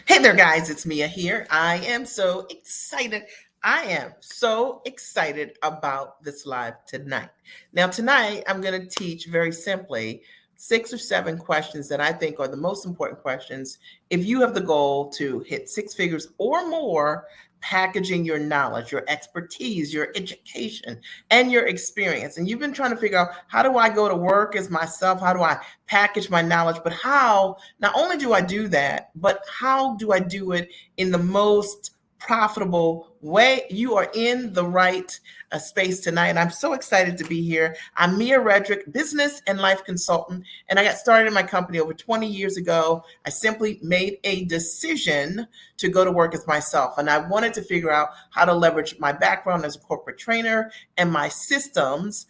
Hey there, guys. It's Mia here. I am so excited. I am so excited about this live tonight. Now, tonight, I'm going to teach very simply 6 or 7 questions that I think are the most important questions if you have the goal to hit 6 figures or more, packaging your knowledge, your expertise, your education, and your experience. And you've been trying to figure out, how do I go to work as myself? How do I package my knowledge? But how not only do I do that, but how do I do it in the most profitable way? You are in the right space tonight. And I'm so excited to be here. I'm Mia Redrick, business and life consultant. And I got started in my company over 20 years ago. I simply made a decision to go to work as myself. And I wanted to figure out how to leverage my background as a corporate trainer and my systems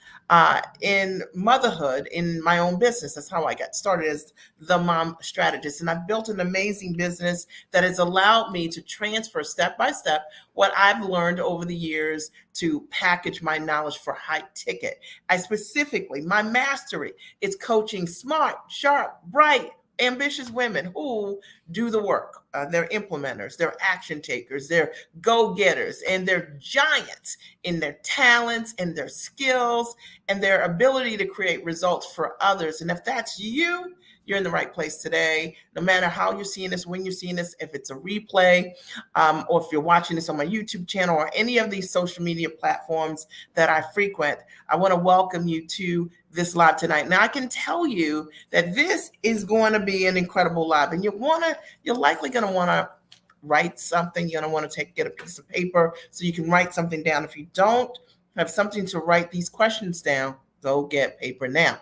in motherhood in my own business. That's how I got started as the mom strategist. And I've built an amazing business that has allowed me to transfer step by step what I've learned over the years to package my knowledge for high ticket. I specifically, my mastery is coaching smart, sharp, bright, ambitious women who do the work. They're implementers, they're action takers, they're go-getters, and they're giants in their talents and their skills and their ability to create results for others. And if that's you, you're in the right place today. No matter how you're seeing this, when you're seeing this, if it's a replay, or if you're watching this on my YouTube channel or any of these social media platforms that I frequent, I want to welcome you to this live tonight. Now, I can tell you that this is going to be an incredible live, and you're likely going to want to write something. You're going to want to get a piece of paper so you can write something down. If you don't have something to write these questions down, go get paper now.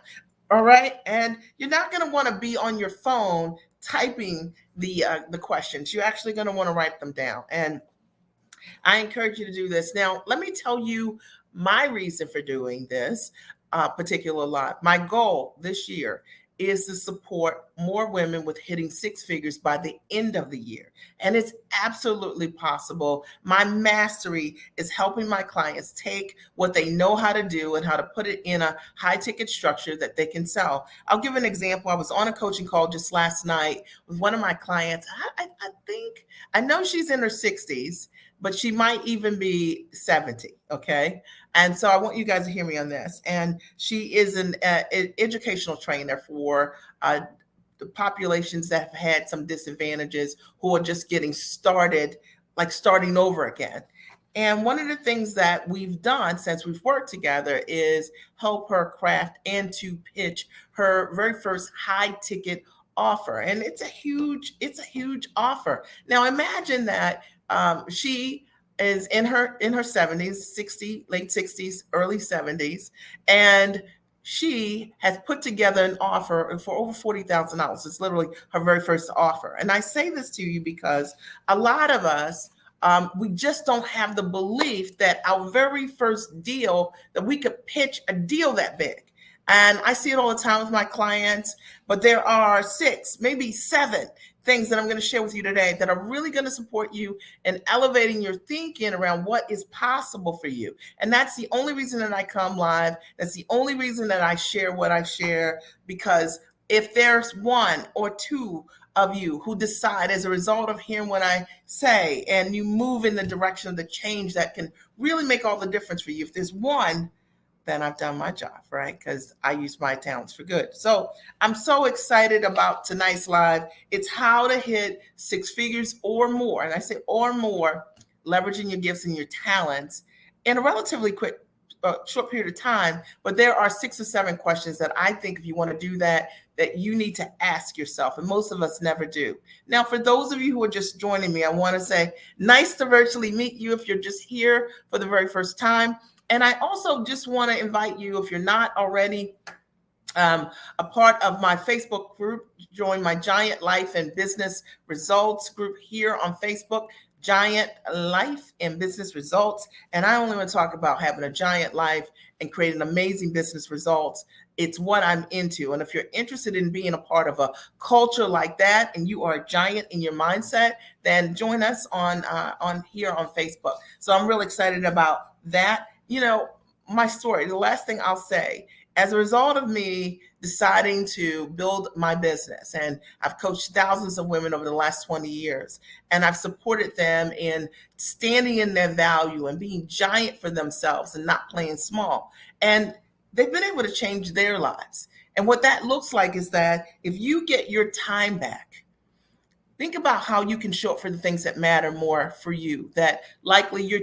All right. And you're not going to want to be on your phone typing the questions. You're actually going to want to write them down. And I encourage you to do this. Now, let me tell you my reason for doing this particular live. My goal this year is to support more women with hitting 6 figures by the end of the year. And it's absolutely possible. My mastery is helping my clients take what they know how to do and how to put it in a high ticket structure that they can sell. I'll give an example. I was on a coaching call just last night with one of my clients. I know she's in her 60s, but she might even be 70. Okay. And so I want you guys to hear me on this. And she is an educational trainer for the populations that have had some disadvantages, who are just getting started, like starting over again. And one of the things that we've done since we've worked together is help her craft and to pitch her very first high ticket offer. And it's a huge offer. Now imagine that she is in her 70s, 60, late 60s, early 70s, and she has put together an offer for over $40,000. It's literally her very first offer. And I say this to you because a lot of us, we just don't have the belief that our very first deal, that we could pitch a deal that big. And I see it all the time with my clients, but there are 6, maybe 7 things that I'm going to share with you today that are really going to support you in elevating your thinking around what is possible for you. And that's the only reason that I come live. That's the only reason that I share what I share, because if there's 1 or 2 of you who decide as a result of hearing what I say and you move in the direction of the change that can really make all the difference for you, if there's 1, then I've done my job, right? Because I use my talents for good. So I'm so excited about tonight's live. It's how to hit 6 figures or more. And I say or more, leveraging your gifts and your talents in a relatively quick, short period of time. But there are 6 or 7 questions that I think if you want to do that you need to ask yourself. And most of us never do. Now, for those of you who are just joining me, I want to say nice to virtually meet you if you're just here for the very first time. And I also just want to invite you, if you're not already a part of my Facebook group, join my Giant Life and Business Results group here on Facebook, Giant Life and Business Results. And I only want to talk about having a giant life and creating amazing business results. It's what I'm into. And if you're interested in being a part of a culture like that, and you are a giant in your mindset, then join us on here on Facebook. So I'm really excited about that. You know, my story, the last thing I'll say as a result of me deciding to build my business, and I've coached thousands of women over the last 20 years, and I've supported them in standing in their value and being giant for themselves and not playing small. And they've been able to change their lives. And what that looks like is that if you get your time back, think about how you can show up for the things that matter more for you, that likely you're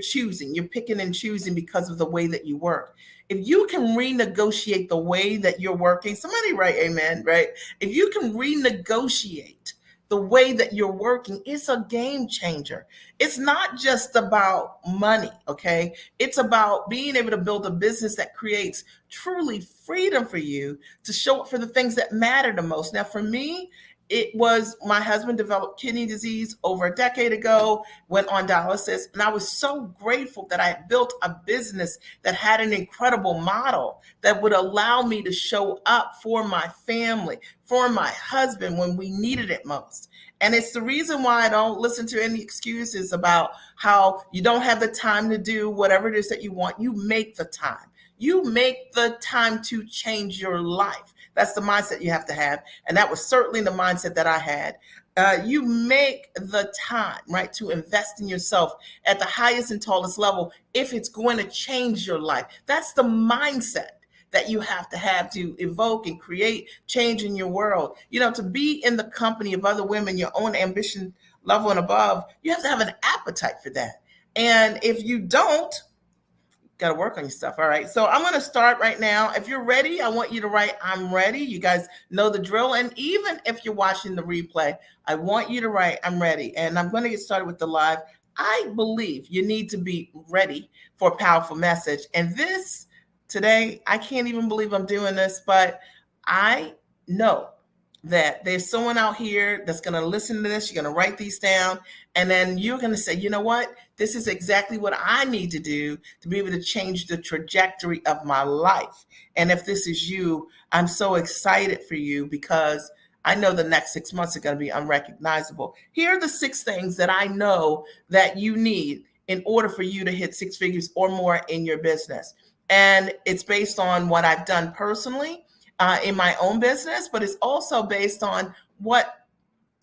picking and choosing because of the way that you work. If you can renegotiate the way that you're working, somebody write amen, right? If you can renegotiate the way that you're working, it's a game changer. It's not just about money, okay? It's about being able to build a business that creates truly freedom for you to show up for the things that matter the most. Now, for me, it was my husband developed kidney disease over a decade ago, went on dialysis, and I was so grateful that I had built a business that had an incredible model that would allow me to show up for my family, for my husband when we needed it most. And it's the reason why I don't listen to any excuses about how you don't have the time to do whatever it is that you want. You make the time. You make the time to change your life. That's the mindset you have to have. And that was certainly the mindset that I had. You make the time, right, to invest in yourself at the highest and tallest level if it's going to change your life. That's the mindset that you have to evoke and create change in your world. You know, to be in the company of other women, your own ambition level and above, you have to have an appetite for that. And if you don't, got to work on your stuff. All right. So I'm going to start right now. If you're ready, I want you to write, I'm ready. You guys know the drill. And even if you're watching the replay, I want you to write, I'm ready. And I'm going to get started with the live. I believe you need to be ready for a powerful message. And this today, I can't even believe I'm doing this, but I know that there's someone out here that's going to listen to this. You're going to write these down, and then you're going to say, you know what? This is exactly what I need to do to be able to change the trajectory of my life. And if this is you, I'm so excited for you because I know the next 6 months are going to be unrecognizable. Here are the 6 things that I know that you need in order for you to hit 6 figures or more in your business. And it's based on what I've done personally in my own business, but it's also based on what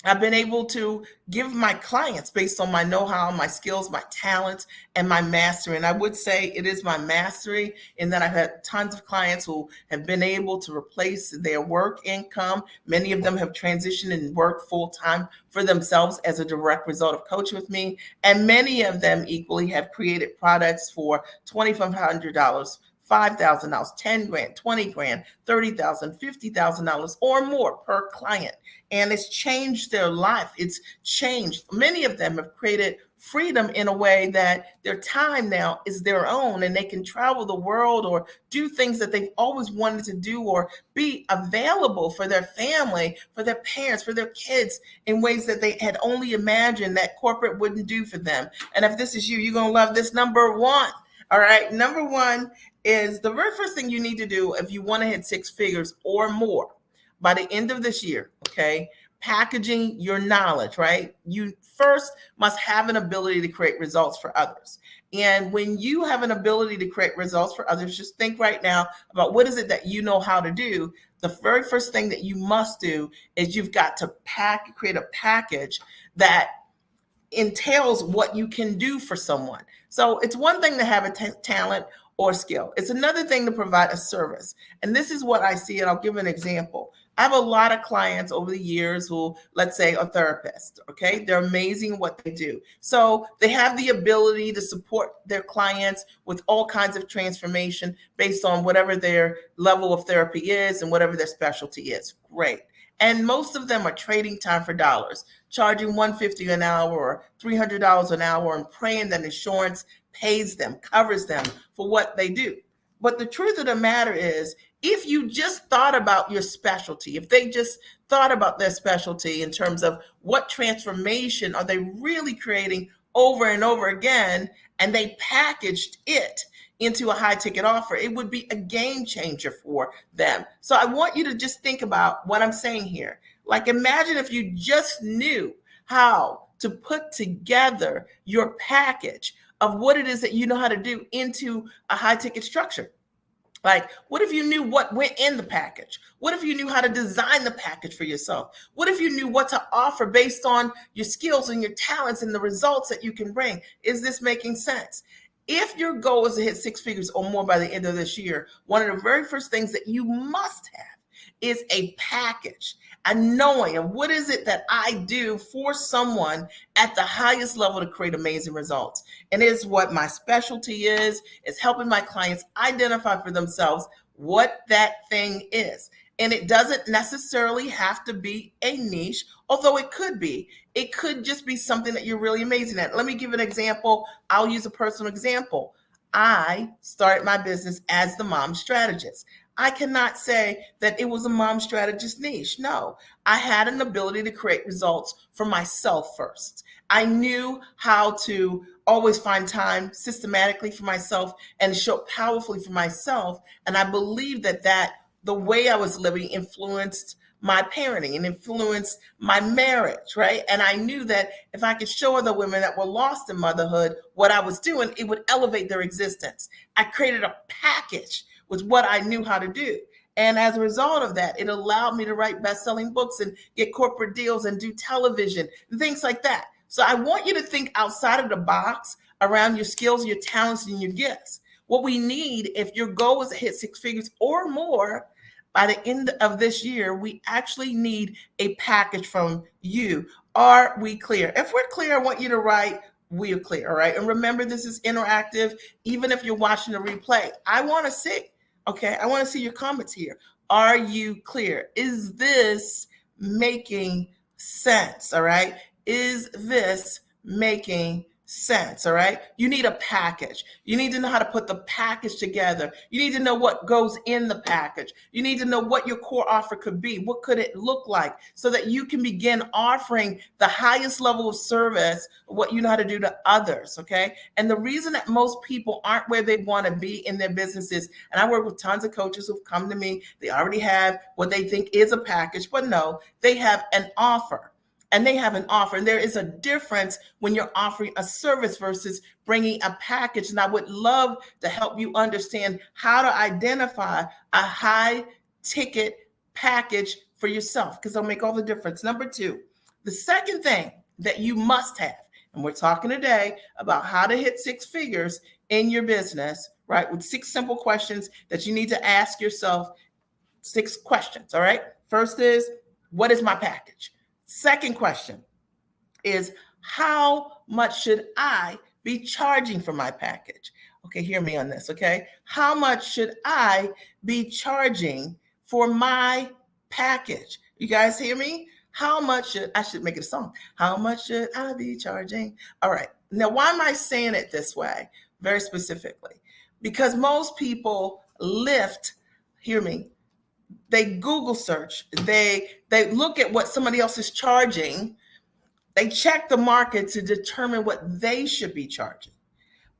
I've been able to give my clients based on my know-how, my skills, my talents, and my mastery. And I would say it is my mastery in that I've had tons of clients who have been able to replace their work income. Many of them have transitioned and worked full-time for themselves as a direct result of coaching with me. And many of them equally have created products for $2,500, $5,000, 10 grand, 20 grand, 30,000, $50,000 or more per client. And it's changed their life. It's changed. Many of them have created freedom in a way that their time now is their own and they can travel the world or do things that they've always wanted to do or be available for their family, for their parents, for their kids in ways that they had only imagined that corporate wouldn't do for them. And if this is you, you're going to love this. Number one. All right. Number one is the very first thing you need to do if you want to hit 6 figures or more by the end of this year. Okay. Packaging your knowledge, right? You first must have an ability to create results for others. And when you have an ability to create results for others, just think right now about what is it that you know how to do. The very first thing that you must do is you've got to create a package that entails what you can do for someone. So it's one thing to have a talent or skill. It's another thing to provide a service. And this is what I see, and I'll give an example. I have a lot of clients over the years who, let's say, are therapists, okay? They're amazing at what they do. So they have the ability to support their clients with all kinds of transformation based on whatever their level of therapy is and whatever their specialty is. Great. And most of them are trading time for dollars, charging $150 an hour or $300 an hour and praying that insurance pays them, covers them for what they do. But the truth of the matter is, if you just thought about your specialty, if they just thought about their specialty in terms of what transformation are they really creating over and over again, and they packaged it into a high ticket offer, it would be a game changer for them. So I want you to just think about what I'm saying here. Like, imagine if you just knew how to put together your package of what it is that you know how to do into a high ticket structure. Like, what if you knew what went in the package? What if you knew how to design the package for yourself? What if you knew what to offer based on your skills and your talents and the results that you can bring? Is this making sense? If your goal is to hit six figures or more by the end of this year, one of the very first things that you must have is a package, a knowing of what is it that I do for someone at the highest level to create amazing results. And it is what my specialty is helping my clients identify for themselves what that thing is. And it doesn't necessarily have to be a niche, although it could be. It could just be something that you're really amazing at. Let me give an example. I'll use a personal example. I started my business as the mom strategist. I cannot say that it was a mom strategist niche. No, I had an ability to create results for myself first. I knew how to always find time systematically for myself and show up powerfully for myself. And I believe that the way I was living influenced my parenting and influenced my marriage, right? And I knew that if I could show other women that were lost in motherhood what I was doing, it would elevate their existence. I created a package with what I knew how to do. And as a result of that, it allowed me to write best-selling books and get corporate deals and do television and things like that. So I want you to think outside of the box around your skills, your talents, and your gifts. What we need, if your goal is to hit six figures or more, by the end of this year, we actually need a package from you. Are we clear? If we're clear, I want you to write, we are clear, all right? And remember, this is interactive. Even if you're watching the replay, I want to see, okay? I want to see your comments here. Are you clear? Is this making sense, all right? Is this making sense, all right? You need a package. You need to know how to put the package together. You need to know what goes in the package. You need to know what your core offer could be. What could it look like so that you can begin offering the highest level of service, what you know how to do to others, okay? And the reason that most people aren't where they want to be in their businesses, and I work with tons of coaches who've come to me, they already have what they think is a package, but no, they have an offer. And they have an offer. And there is a difference when you're offering a service versus bringing a package. And I would love to help you understand how to identify a high ticket package for yourself, because it'll make all the difference. Number two, the second thing that you must have, and we're talking today about how to hit six figures in your business, right? With 6 simple questions that you need to ask yourself. 6 questions, all right? First is, what is my package? Second question is, how much should I be charging for my package? Okay, hear me on this, okay? How much should I be charging for my package? You guys hear me? I should make it a song. How much should I be charging? All right. Now, why am I saying it this way? Very specifically, because most people hear me, they Google search, they look at what somebody else is charging, they check the market to determine what they should be charging.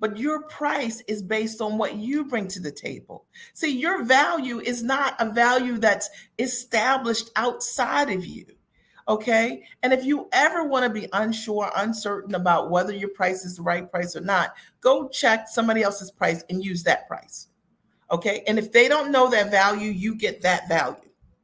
But your price is based on what you bring to the table. See, your value is not a value that's established outside of you. Okay. And if you ever want to be unsure, uncertain about whether your price is the right price or not, go check somebody else's price and use that price. Okay. And if they don't know that value, you get that value.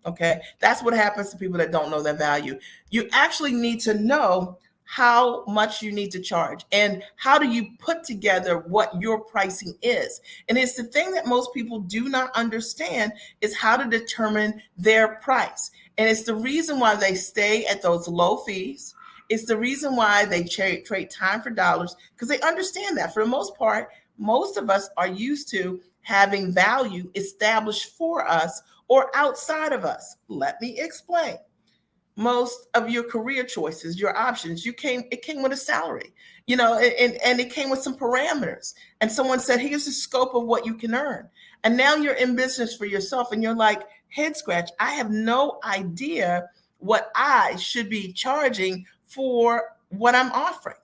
Okay. That's what happens to people that don't know their value. You actually need to know how much you need to charge and how do you put together what your pricing is. And it's the thing that most people do not understand is how to determine their price. And it's the reason why they stay at those low fees. It's the reason why they trade time for dollars, because they understand that for the most part, most of us are used to having value established for us or outside of us. Let me explain. Most of your career choices, your options, it came with a salary, and it came with some parameters. And someone said, here's the scope of what you can earn. And now you're in business for yourself and you're like, head scratch, I have no idea what I should be charging for what I'm offering.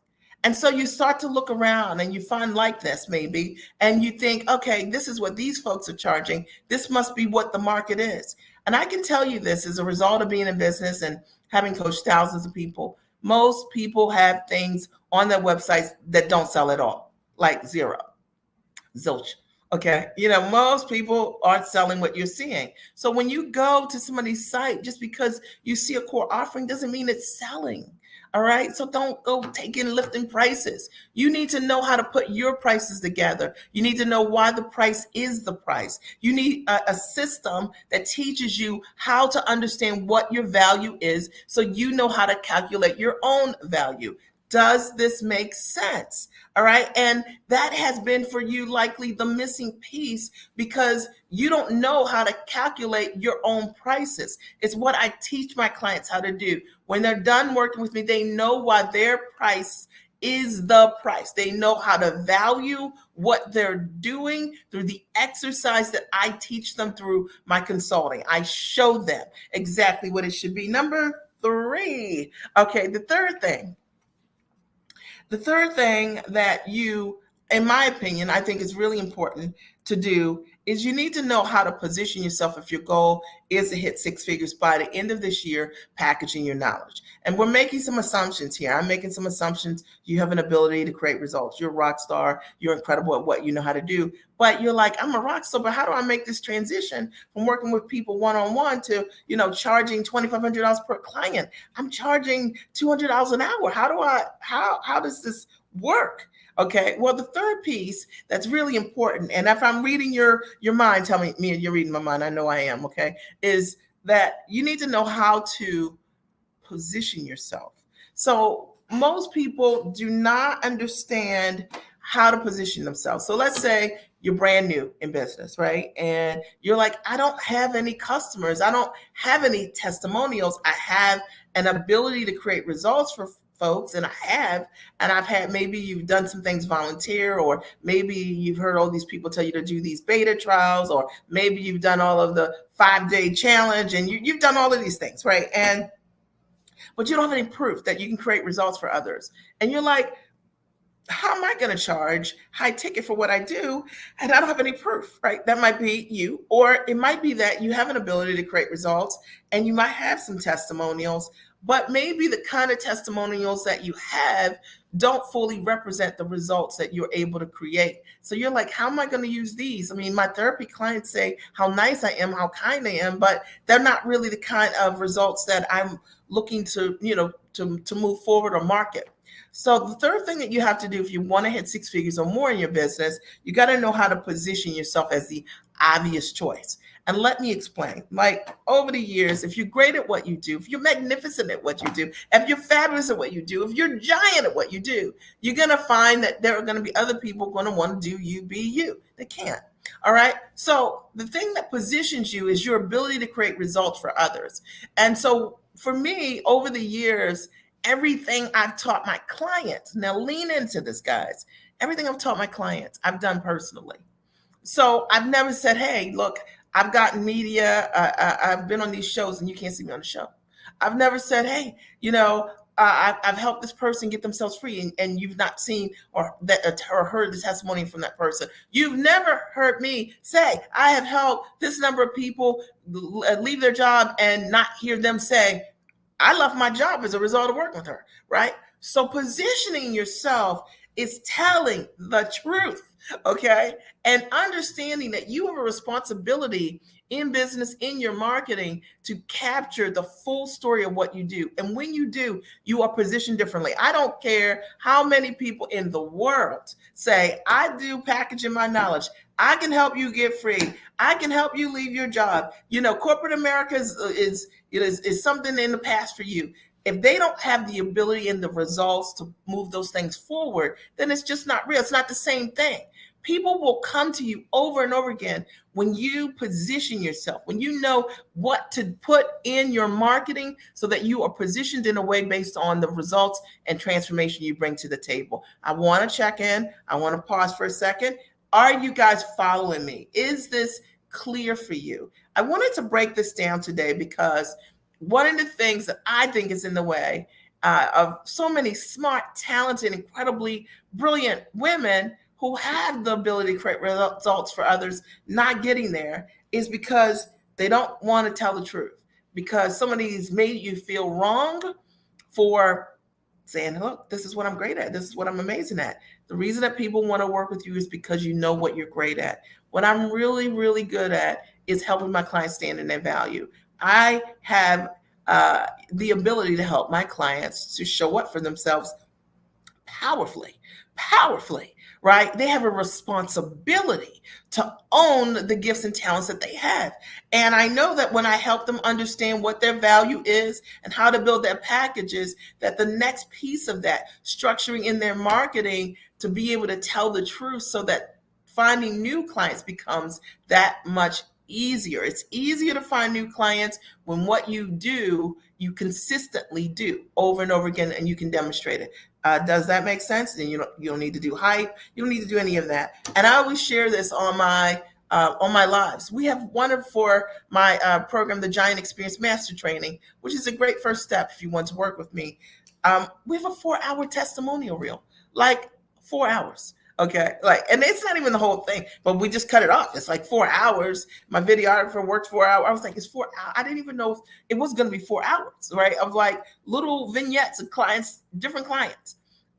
And so you start to look around and you find like this maybe, and you think, okay, this is what these folks are charging. This must be what the market is. And I can tell you this as a result of being in business and having coached thousands of people. Most people have things on their websites that don't sell at all, like zilch. Okay. Most people aren't selling what you're seeing. So when you go to somebody's site, just because you see a core offering doesn't mean it's selling. All right. So don't go taking lifting prices. You need to know how to put your prices together. You need to know why the price is the price. You need a system that teaches you how to understand what your value is so you know how to calculate your own value. Does this make sense? All right. And that has been for you likely the missing piece because you don't know how to calculate your own prices. It's what I teach my clients how to do. When they're done working with me, they know why their price is the price. They know how to value what they're doing through the exercise that I teach them through my consulting. I show them exactly what it should be. Number three. Okay, the third thing that you, in my opinion, I think is really important to do is you need to know how to position yourself if your goal is to hit six figures by the end of this year, packaging your knowledge. And we're making some assumptions here. I'm making some assumptions. You have an ability to create results. You're a rock star. You're incredible at what you know how to do. But you're like, I'm a rock star, but how do I make this transition from working with people one-on-one to, charging $2,500 per client? I'm charging $200 an hour. How does this work? Okay. Well, the third piece that's really important, and if I'm reading your mind, tell me you're reading my mind. I know I am. Okay, is that you need to know how to position yourself. So most people do not understand how to position themselves. So let's say you're brand new in business, right? And you're like, I don't have any customers. I don't have any testimonials. I have an ability to create results for folks, and I've had, maybe you've done some things volunteer, or maybe you've heard all these people tell you to do these beta trials, or maybe you've done all of the 5-day challenge, and you've done all of these things, right? But you don't have any proof that you can create results for others. And you're like, how am I going to charge high ticket for what I do? And I don't have any proof, right? That might be you, or it might be that you have an ability to create results and you might have some testimonials, but maybe the kind of testimonials that you have don't fully represent the results that you're able to create. So you're like, how am I going to use these? I mean, my therapy clients say how nice I am, how kind I am, but they're not really the kind of results that I'm looking to move forward or market. So the third thing that you have to do if you want to hit six figures or more in your business, you got to know how to position yourself as the obvious choice. And let me explain. Like, over the years, if you're great at what you do, if you're magnificent at what you do, if you're fabulous at what you do, if you're giant at what you do, you're going to find that there are going to be other people going to want to do you, be you. They can't. All right. So the thing that positions you is your ability to create results for others. And so for me, over the years, everything I've taught my clients, now lean into this, guys. Everything I've taught my clients, I've done personally. So I've never said, hey, look, I've gotten media. I've been on these shows and you can't see me on the show. I've never said, hey, I've helped this person get themselves free, and you've not seen or heard the testimony from that person. You've never heard me say, I have helped this number of people leave their job and not hear them say, I left my job as a result of working with her, right? So positioning yourself is telling the truth, okay? And understanding that you have a responsibility in business, in your marketing, to capture the full story of what you do. And when you do, you are positioned differently. I don't care how many people in the world say, I do packaging my knowledge. I can help you get free. I can help you leave your job. Corporate America is something in the past for you. If they don't have the ability and the results to move those things forward, then it's just not real. It's not the same thing. People will come to you over and over again when you position yourself, when you know what to put in your marketing so that you are positioned in a way based on the results and transformation you bring to the table. I want to check in. I want to pause for a second. Are you guys following me? Is this clear for you? I wanted to break this down today because one of the things that I think is in the way of so many smart, talented, incredibly brilliant women who have the ability to create results for others not getting there is because they don't want to tell the truth, because somebody's made you feel wrong for saying, look, this is what I'm great at. This is what I'm amazing at. The reason that people want to work with you is because you know what you're great at. What I'm really, really good at is helping my clients stand in their value. I have the ability to help my clients to show up for themselves powerfully, powerfully, right? They have a responsibility to own the gifts and talents that they have. And I know that when I help them understand what their value is and how to build their packages, that the next piece of that, structuring in their marketing to be able to tell the truth so that finding new clients becomes that much easier. It's easier to find new clients when what you do, you consistently do over and over again, and you can demonstrate it. Does that make sense? And you don't need to do hype. You don't need to do any of that. And I always share this on my lives. We have one for my program, the Giant Experience Master Training, which is a great first step if you want to work with me. We have a 4-hour testimonial reel, like 4 hours. Okay, like, and it's not even the whole thing, but we just cut it off. It's like 4 hours. My videographer worked 4 hours. I was like, it's 4 hours. I didn't even know if it was going to be 4 hours, right? Of like little vignettes of clients, different clients.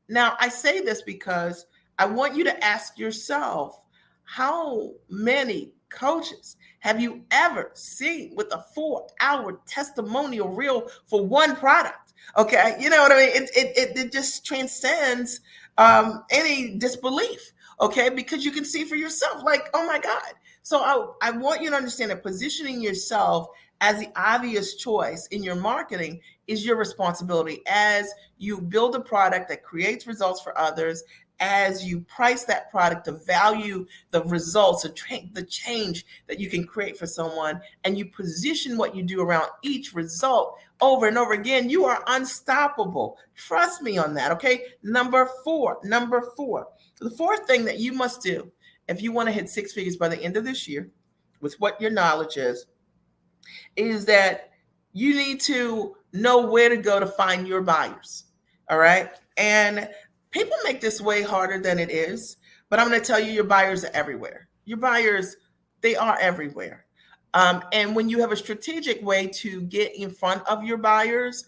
Now, I say this because I want you to ask yourself, how many coaches have you ever seen with a 4-hour testimonial reel for one product? Okay, you know what I mean? It just transcends any disbelief. Okay, because you can see for yourself, like, oh my God. So I want you to understand that positioning yourself as the obvious choice in your marketing is your responsibility as you build a product that creates results for others, as you price that product to value the results, the change that you can create for someone, and you position what you do around each result over and over again, you are unstoppable. Trust me on that, okay? Number four. The fourth thing that you must do if you want to hit 6 figures by the end of this year, with what your knowledge is that you need to know where to go to find your buyers. All right. And people make this way harder than it is, but I'm going to tell you, your buyers are everywhere. Your buyers, they are everywhere. And when you have a strategic way to get in front of your buyers,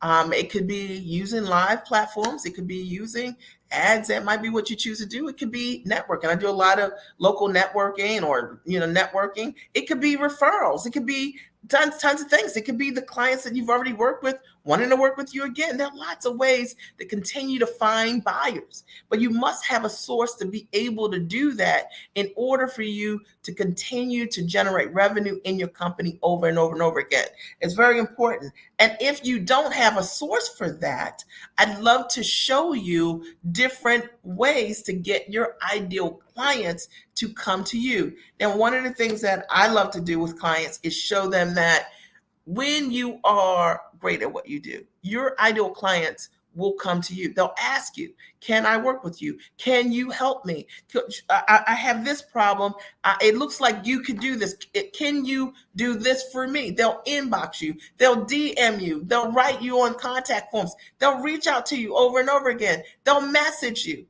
it could be using live platforms. It could be using ads. That might be what you choose to do. It could be networking. I do a lot of local networking or, networking. It could be referrals. It could be tons of things. It could be the clients that you've already worked with wanting to work with you again. There are lots of ways to continue to find buyers, but you must have a source to be able to do that in order for you to continue to generate revenue in your company over and over and over again. It's very important. And if you don't have a source for that, I'd love to show you different ways to get your ideal clients to come to you. Now, one of the things that I love to do with clients is show them that when you are great at what you do, your ideal clients will come to you. They'll ask you, can I work with you? Can you help me? I have this problem. It looks like you could do this. Can you do this for me? They'll inbox you. They'll DM you. They'll write you on contact forms. They'll reach out to you over and over again. They'll message you,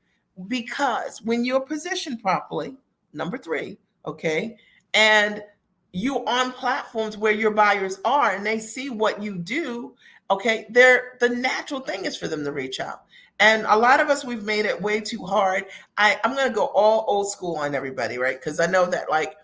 because when you're positioned properly, number three, okay, and you on platforms where your buyers are and they see what you do, okay, the natural thing is for them to reach out. And a lot of us, we've made it way too hard. I'm going to go all old school on everybody, right? Because I know that, like,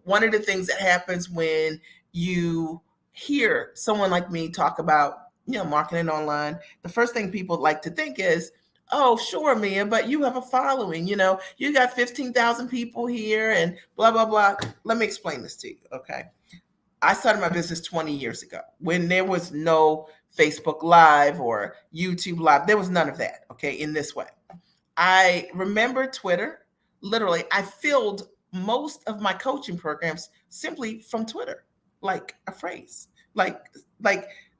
one of the things that happens when you hear someone like me talk about, marketing online, the first thing people like to think is, oh, sure, Mia, but you have a following. You got 15,000 people here and blah, blah, blah. Let me explain this to you, okay? I started my business 20 years ago when there was no Facebook Live or YouTube Live. There was none of that, okay, in this way. I remember Twitter. Literally, I filled most of my coaching programs simply from Twitter, like a phrase, like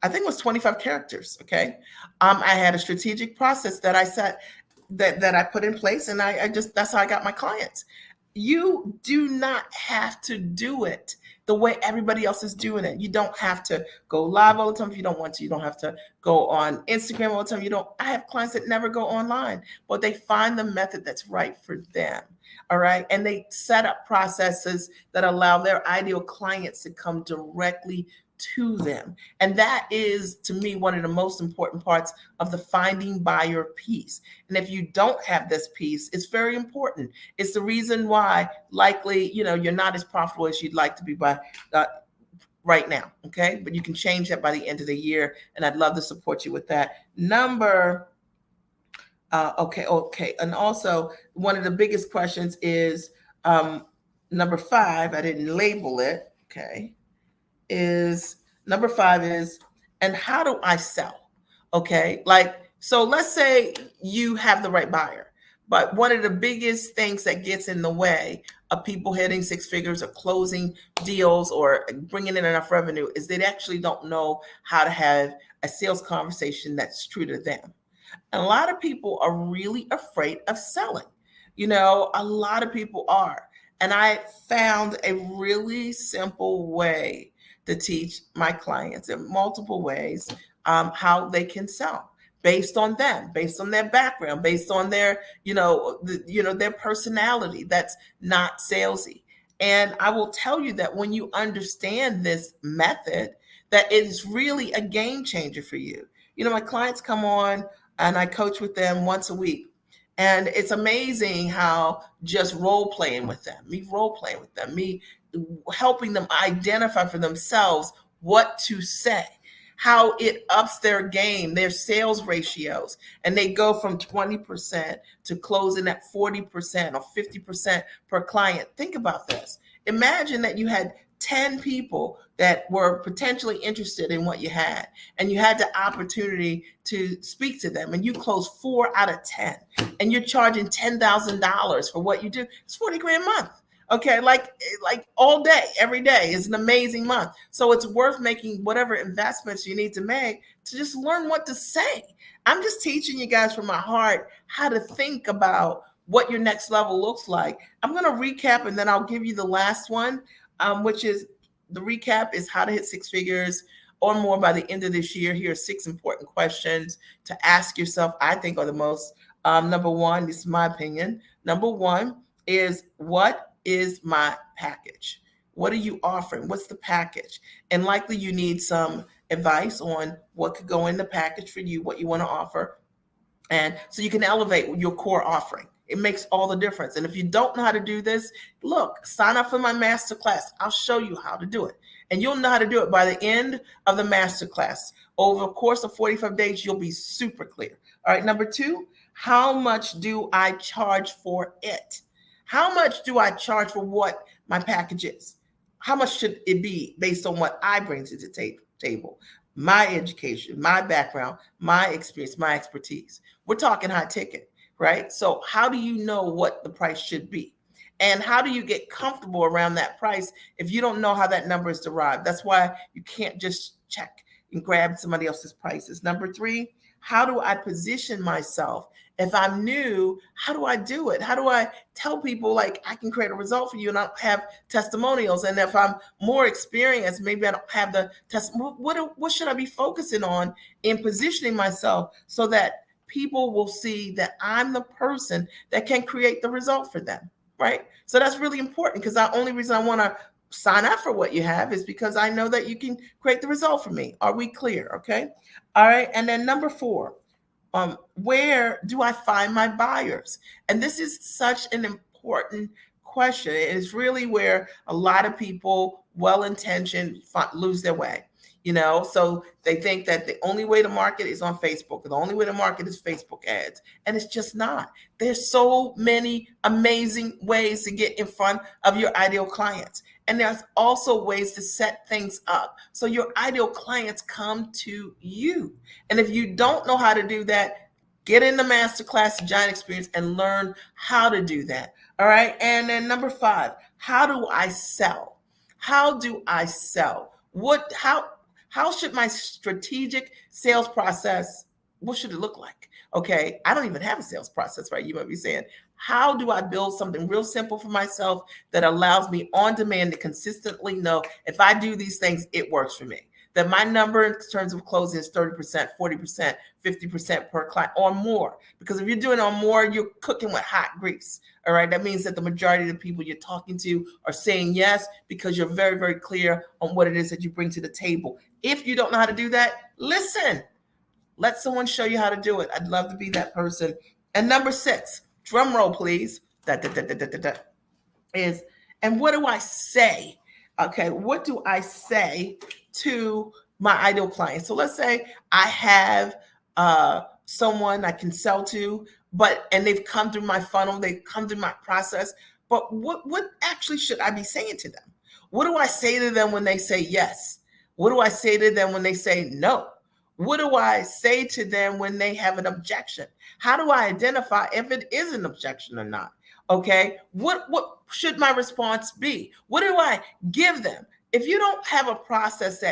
I think it was 25 characters. Okay, I had a strategic process that I set that I put in place, and I just that's how I got my clients. You do not have to do it the way everybody else is doing it. You don't have to go live all the time if you don't want to. You don't have to go on Instagram all the time. You don't. I have clients that never go online, but they find the method that's right for them. All right. And they set up processes that allow their ideal clients to come directly to them. And that is, to me, one of the most important parts of the finding buyer piece. And if you don't have this piece, it's very important. It's the reason why likely, you're not as profitable as you'd like to be by right now. Okay. But you can change that by the end of the year. And I'd love to support you with that. Okay. And also, one of the biggest questions is number 5. I didn't label it. Okay. Is number 5 is, and how do I sell? Okay. So let's say you have the right buyer, but one of the biggest things that gets in the way of people hitting 6 figures or closing deals or bringing in enough revenue is they actually don't know how to have a sales conversation that's true to them. And a lot of people are really afraid of selling. A lot of people are. And I found a really simple way to teach my clients in multiple ways how they can sell based on them, based on their background, based on their, their personality that's not salesy. And I will tell you that when you understand this method, that it is really a game changer for you. My clients come on and I coach with them once a week. And it's amazing how just role playing with them, me helping them identify for themselves what to say, how it ups their game, their sales ratios, and they go from 20% to closing at 40% or 50% per client. Think about this. Imagine that you had 10 people that were potentially interested in what you had, and you had the opportunity to speak to them, and you closed 4 out of 10, and you're charging $10,000 for what you do. It's 40 grand a month. Okay, like all day, every day is an amazing month. So it's worth making whatever investments you need to make to just learn what to say. I'm just teaching you guys from my heart how to think about what your next level looks like. I'm going to recap, and then I'll give you the last one, which is the recap is how to hit 6 figures or more by the end of this year. Here are 6 important questions to ask yourself, I think are the most. Number 1, this is my opinion. Number 1 is, what is my package? What are you offering? What's the package? And likely you need some advice on what could go in the package for you, what you want to offer. And so you can elevate your core offering. It makes all the difference. And if you don't know how to do this, look, sign up for my masterclass. I'll show you how to do it. And you'll know how to do it by the end of the masterclass. Over the course of 45 days, you'll be super clear. All right. Number 2, how much do I charge for it? How much do I charge for what my package is? How much should it be based on what I bring to the table? My education, my background, my experience, my expertise. We're talking high ticket, right? So how do you know what the price should be? And how do you get comfortable around that price if you don't know how that number is derived? That's why you can't just check and grab somebody else's prices. Number 3, how do I position myself? If I'm new, how do I do it? How do I tell people, like, I can create a result for you and I don't have testimonials? And if I'm more experienced, maybe I don't have the what should I be focusing on in positioning myself so that people will see that I'm the person that can create the result for them, right? So that's really important, because the only reason I want to sign up for what you have is because I know that you can create the result for me. Are we clear? Okay. All right. And then number 4, where do I find my buyers? And this is such an important question. It is really where a lot of people, well-intentioned, lose their way. So they think that the only way to market is on Facebook. The only way to market is Facebook ads. And it's just not. There's so many amazing ways to get in front of your ideal clients. And there's also ways to set things up so your ideal clients come to you. And if you don't know how to do that, get in the masterclass, the Giant Experience, and learn how to do that. All right. And then number 5, how do I sell? How do I sell? How should my strategic sales process, what should it look like? Okay, I don't even have a sales process, right? You might be saying, how do I build something real simple for myself that allows me on demand to consistently know if I do these things, it works for me? that my number in terms of closing is 30%, 40%, 50% per client or more. Because if you're doing on more, you're cooking with hot grease. All right. That means that the majority of the people you're talking to are saying yes because you're very, very clear on what it is that you bring to the table. If you don't know how to do that, listen. Let someone show you how to do it. I'd love to be that person. And number 6, drum roll, please. Da, da, da, da, da, da, is, and what do I say? Okay, what do I say to my ideal client? So let's say I have someone I can sell to, and they've come through my funnel, they've come through my process. But what actually should I be saying to them? What do I say to them when they say yes? What do I say to them when they say no? What do I say to them when they have an objection? How do I identify if it is an objection or not? Okay, what should my response be? What do I give them? If you don't have a process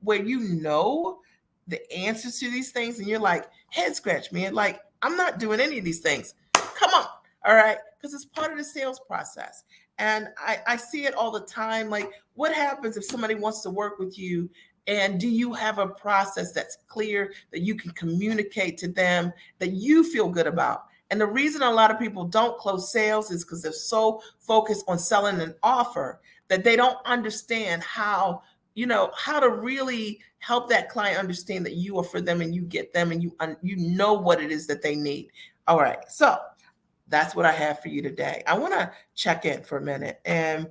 where you know the answers to these things and you're like, head scratch, man, like I'm not doing any of these things. Come on, all right, because it's part of the sales process. And I see it all the time. Like, what happens if somebody wants to work with you? And do you have a process that's clear that you can communicate to them that you feel good about? And the reason a lot of people don't close sales is because they're so focused on selling an offer that they don't understand how to really help that client understand that you are for them and you get them and you know what it is that they need. All right. So that's what I have for you today. I want to check in for a minute. And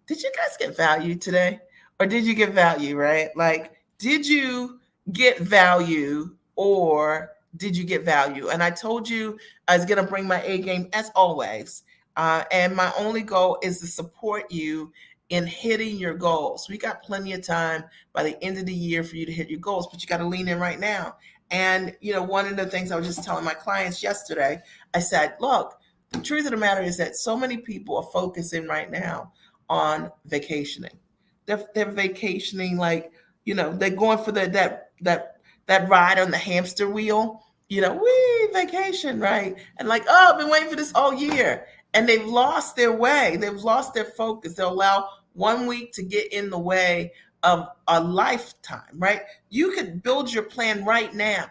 did you guys get value today? Or did you get value, right? Like, did you get value or did you get value? And I told you I was going to bring my A game as always. And my only goal is to support you in hitting your goals. We got plenty of time by the end of the year for you to hit your goals, but you got to lean in right now. And, one of the things I was just telling my clients yesterday, I said, look, the truth of the matter is that so many people are focusing right now on vacationing. They're vacationing, like, they're going for that ride on the hamster wheel, we vacation, right? And like, oh, I've been waiting for this all year. And they've lost their way. They've lost their focus. They'll allow 1 week to get in the way of a lifetime, right? You could build your plan right now.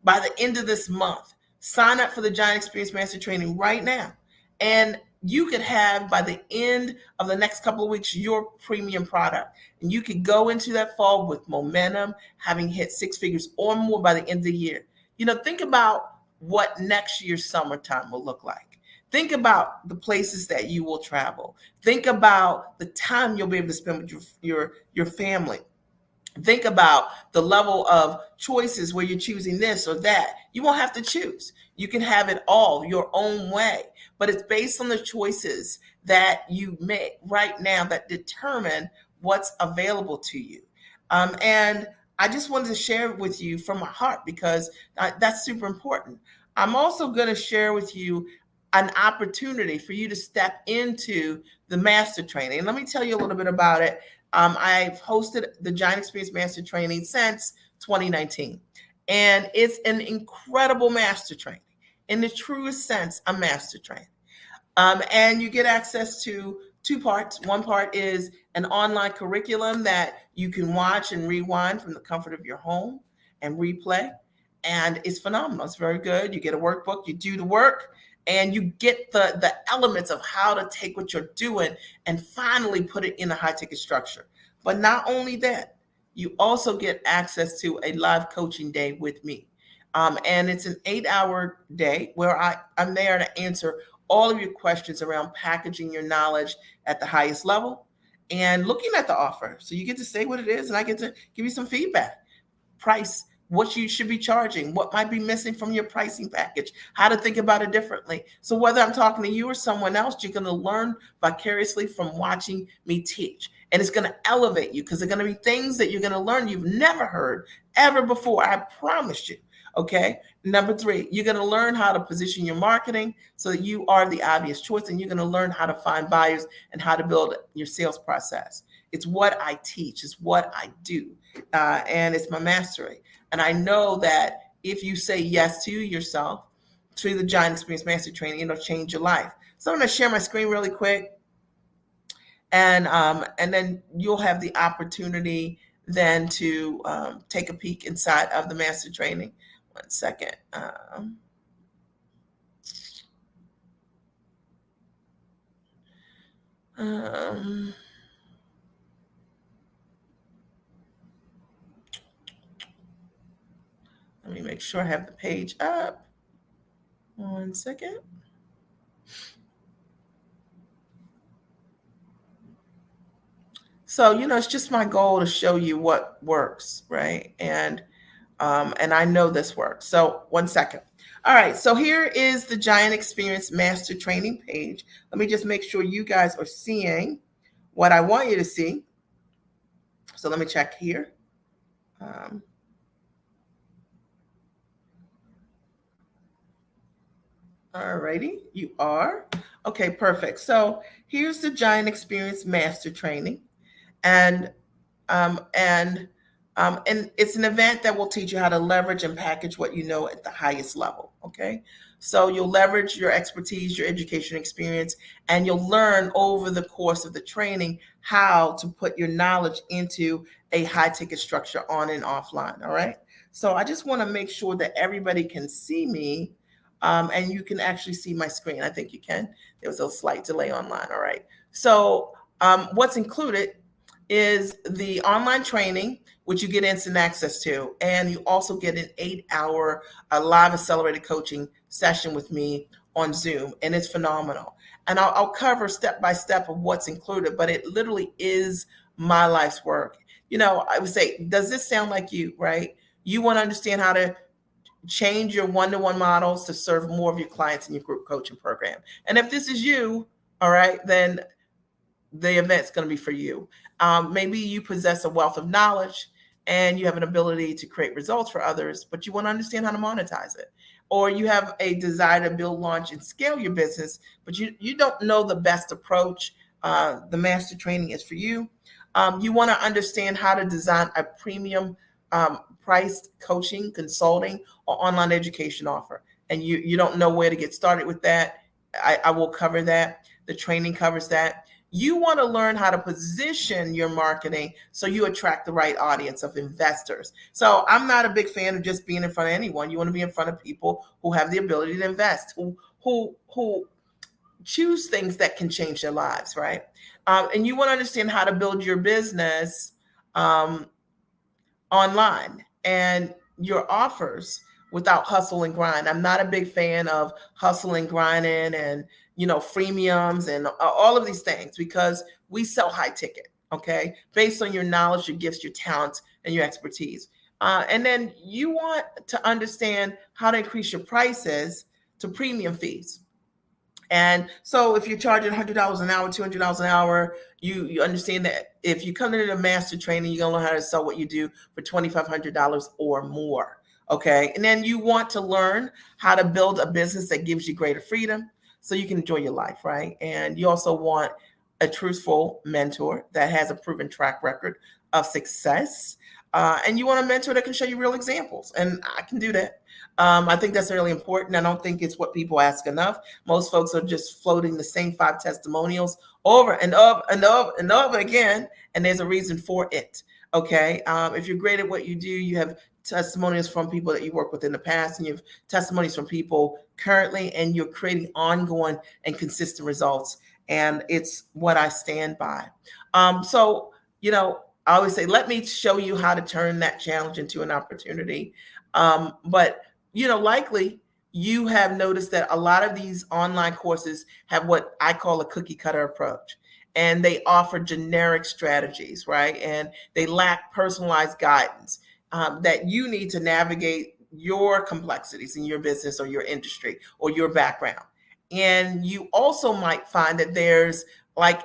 By the end of this month, sign up for the Giant Experience Master Training right now. And you could have, by the end of the next couple of weeks, your premium product. And you could go into that fall with momentum, having hit 6 figures or more by the end of the year. Think about what next year's summertime will look like. Think about the places that you will travel. Think about the time you'll be able to spend with your family. Think about the level of choices where you're choosing this or that. You won't have to choose. You can have it all your own way, but it's based on the choices that you make right now that determine what's available to you. And I just wanted to share with you from my heart because that's super important. I'm also going to share with you an opportunity for you to step into the master training. And let me tell you a little bit about it. I've hosted the Giant Experience Master Training since 2019, and it's an incredible master training. In the truest sense, a master training. And you get access to 2 parts. One part is an online curriculum that you can watch and rewind from the comfort of your home and replay. And it's phenomenal. It's very good. You get a workbook, you do the work, and you get the elements of how to take what you're doing and finally put it in a high-ticket structure. But not only that, you also get access to a live coaching day with me. And it's an 8-hour day where I'm there to answer all of your questions around packaging your knowledge at the highest level and looking at the offer. So you get to say what it is, and I get to give you some feedback. Price, what you should be charging, what might be missing from your pricing package, how to think about it differently. So whether I'm talking to you or someone else, you're going to learn vicariously from watching me teach. And it's going to elevate you because there are going to be things that you're going to learn you've never heard ever before. I promise you. Okay. Number 3, you're going to learn how to position your marketing so that you are the obvious choice, and you're going to learn how to find buyers and how to build your sales process. It's what I teach. It's what I do. And it's my mastery. And I know that if you say yes to yourself, to the Giant Experience Master Training, it'll change your life. So I'm going to share my screen really quick. And then you'll have the opportunity than to take a peek inside of the master training. One second. Um, Let me make sure I have the page up. One second. So, it's just my goal to show you what works, right? And I know this works. So, one second. All right. So here is the Giant Experience Master Training page. Let me just make sure you guys are seeing what I want you to see. So let me check here. All righty, you are. Okay, perfect. So here's the Giant Experience Master Training. And um, and and it's an event that will teach you how to leverage and package what you know at the highest level. Okay, so you'll leverage your expertise, your education experience, and you'll learn over the course of the training how to put your knowledge into a high ticket structure on and offline. All right, so I just want to make sure that everybody can see me. And you can actually see my screen. I think you can. There was a slight delay online. All right. So what's included is the online training, which you get instant access to. And you also get an 8-hour live accelerated coaching session with me on Zoom. And it's phenomenal. And I'll cover step by step of what's included, but it literally is my life's work. I would say, does this sound like you, right? You want to understand how to change your one-to-one models to serve more of your clients in your group coaching program. And if this is you, all right, then the event's going to be for you. Maybe you possess a wealth of knowledge and you have an ability to create results for others, but you want to understand how to monetize it. Or you have a desire to build, launch, and scale your business, but you don't know the best approach. The master training is for you. You want to understand how to design a premium priced coaching, consulting, or online education offer. And you don't know where to get started with that. I will cover that. The training covers that. You want to learn how to position your marketing so you attract the right audience of investors. So I'm not a big fan of just being in front of anyone. You want to be in front of people who have the ability to invest, who choose things that can change their lives, right? And you want to understand how to build your business online and your offers without hustle and grind. I'm not a big fan of hustle and grinding and freemiums and all of these things, because we sell high ticket, okay, based on your knowledge, your gifts, your talents, and your expertise. And then you want to understand how to increase your prices to premium fees. And so if you're charging $100 an hour, $200 an hour, you understand that if you come into the master training, you're going to learn how to sell what you do for $2,500 or more. Okay. And then you want to learn how to build a business that gives you greater freedom so you can enjoy your life, right? And you also want a truthful mentor that has a proven track record of success. And you want a mentor that can show you real examples. And I can do that. I think that's really important. I don't think it's what people ask enough. Most folks are just floating the same 5 testimonials over and over and over and over again, and there's a reason for it. Okay, if you're great at what you do, you have testimonials from people that you worked with in the past, and you have testimonies from people currently, and you're creating ongoing and consistent results. And it's what I stand by. So, I always say, let me show you how to turn that challenge into an opportunity. But likely you have noticed that a lot of these online courses have what I call a cookie cutter approach. And they offer generic strategies, right? And they lack personalized guidance that you need to navigate your complexities in your business or your industry or your background. And you also might find that there's like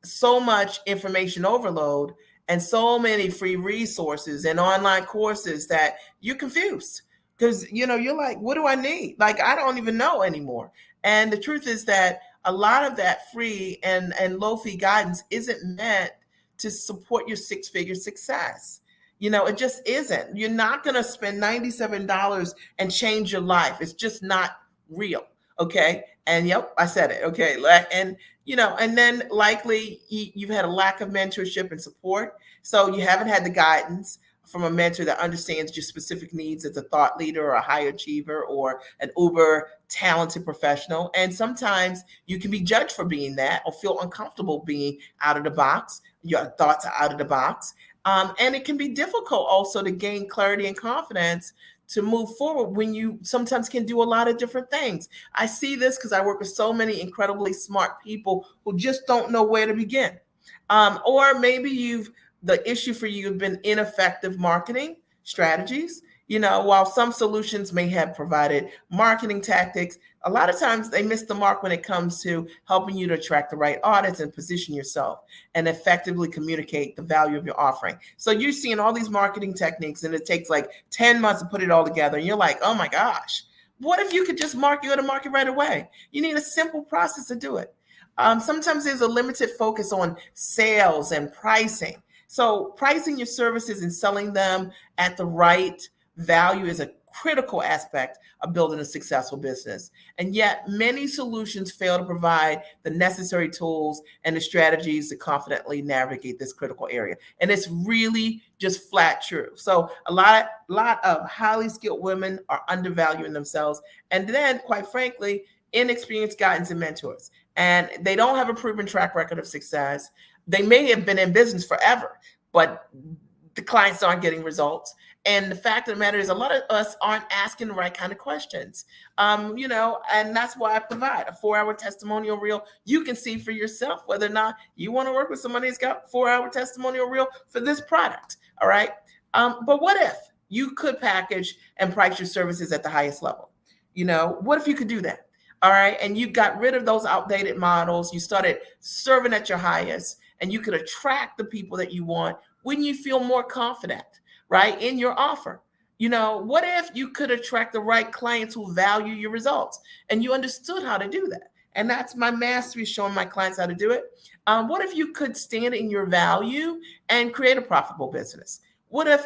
so much information overload and so many free resources and online courses that you're confused, because you're like, what do I need? Like, I don't even know anymore. And the truth is that a lot of that free and low fee guidance isn't meant to support your 6-figure success. It just isn't. You're not going to spend $97 and change your life. It's just not real. Okay. And yep, I said it. Okay. And, and then likely you've had a lack of mentorship and support. So you haven't had the guidance from a mentor that understands your specific needs as a thought leader or a high achiever or an uber talented professional. And sometimes you can be judged for being that or feel uncomfortable being out of the box. Your thoughts are out of the box. And it can be difficult also to gain clarity and confidence to move forward when you sometimes can do a lot of different things. I see this because I work with so many incredibly smart people who just don't know where to begin. Or maybe the issue for you have been ineffective marketing strategies. While some solutions may have provided marketing tactics, a lot of times they miss the mark when it comes to helping you to attract the right audience and position yourself and effectively communicate the value of your offering. So you're seeing all these marketing techniques and it takes like 10 months to put it all together. And you're like, oh my gosh, what if you could just go to market right away? You need a simple process to do it. Sometimes there's a limited focus on sales and pricing. So pricing your services and selling them at the right value is a critical aspect of building a successful business. And yet many solutions fail to provide the necessary tools and the strategies to confidently navigate this critical area. And it's really just flat true. So a lot of highly skilled women are undervaluing themselves. And then, quite frankly, inexperienced guidance and mentors. And they don't have a proven track record of success. They may have been in business forever, but the clients aren't getting results. And the fact of the matter is, a lot of us aren't asking the right kind of questions. And that's why I provide a 4-hour testimonial reel. You can see for yourself whether or not you want to work with somebody who's got 4-hour testimonial reel for this product. All right. But what if you could package and price your services at the highest level? What if you could do that? All right. And you got rid of those outdated models. You started serving at your highest, and you could attract the people that you want when you feel more confident, right, in your offer. What if you could attract the right clients who value your results and you understood how to do that? And that's my mastery, showing my clients how to do it. What if you could stand in your value and create a profitable business? What if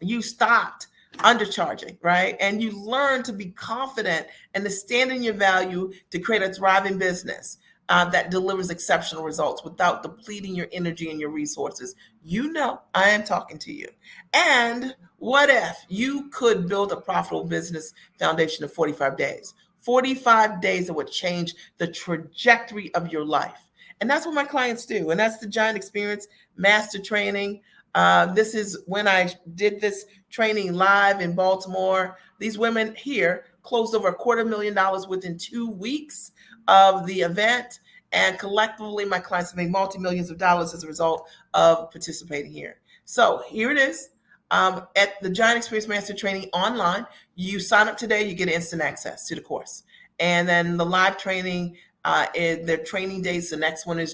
you stopped undercharging, right? And you learn to be confident and to stand in your value to create a thriving business that delivers exceptional results without depleting your energy and your resources. I am talking to you. And what if you could build a profitable business foundation in 45 days? 45 days that would change the trajectory of your life. And that's what my clients do. And that's the Giant Experience Master Training. This is when I did this training live in Baltimore. These women here closed over $250,000 within 2 weeks of the event. And collectively, my clients have made multi-millions of dollars as a result of participating here. So here it is. At the Giant Experience Master Training online, you sign up today, you get instant access to the course. And then the live training, their training dates, the next one is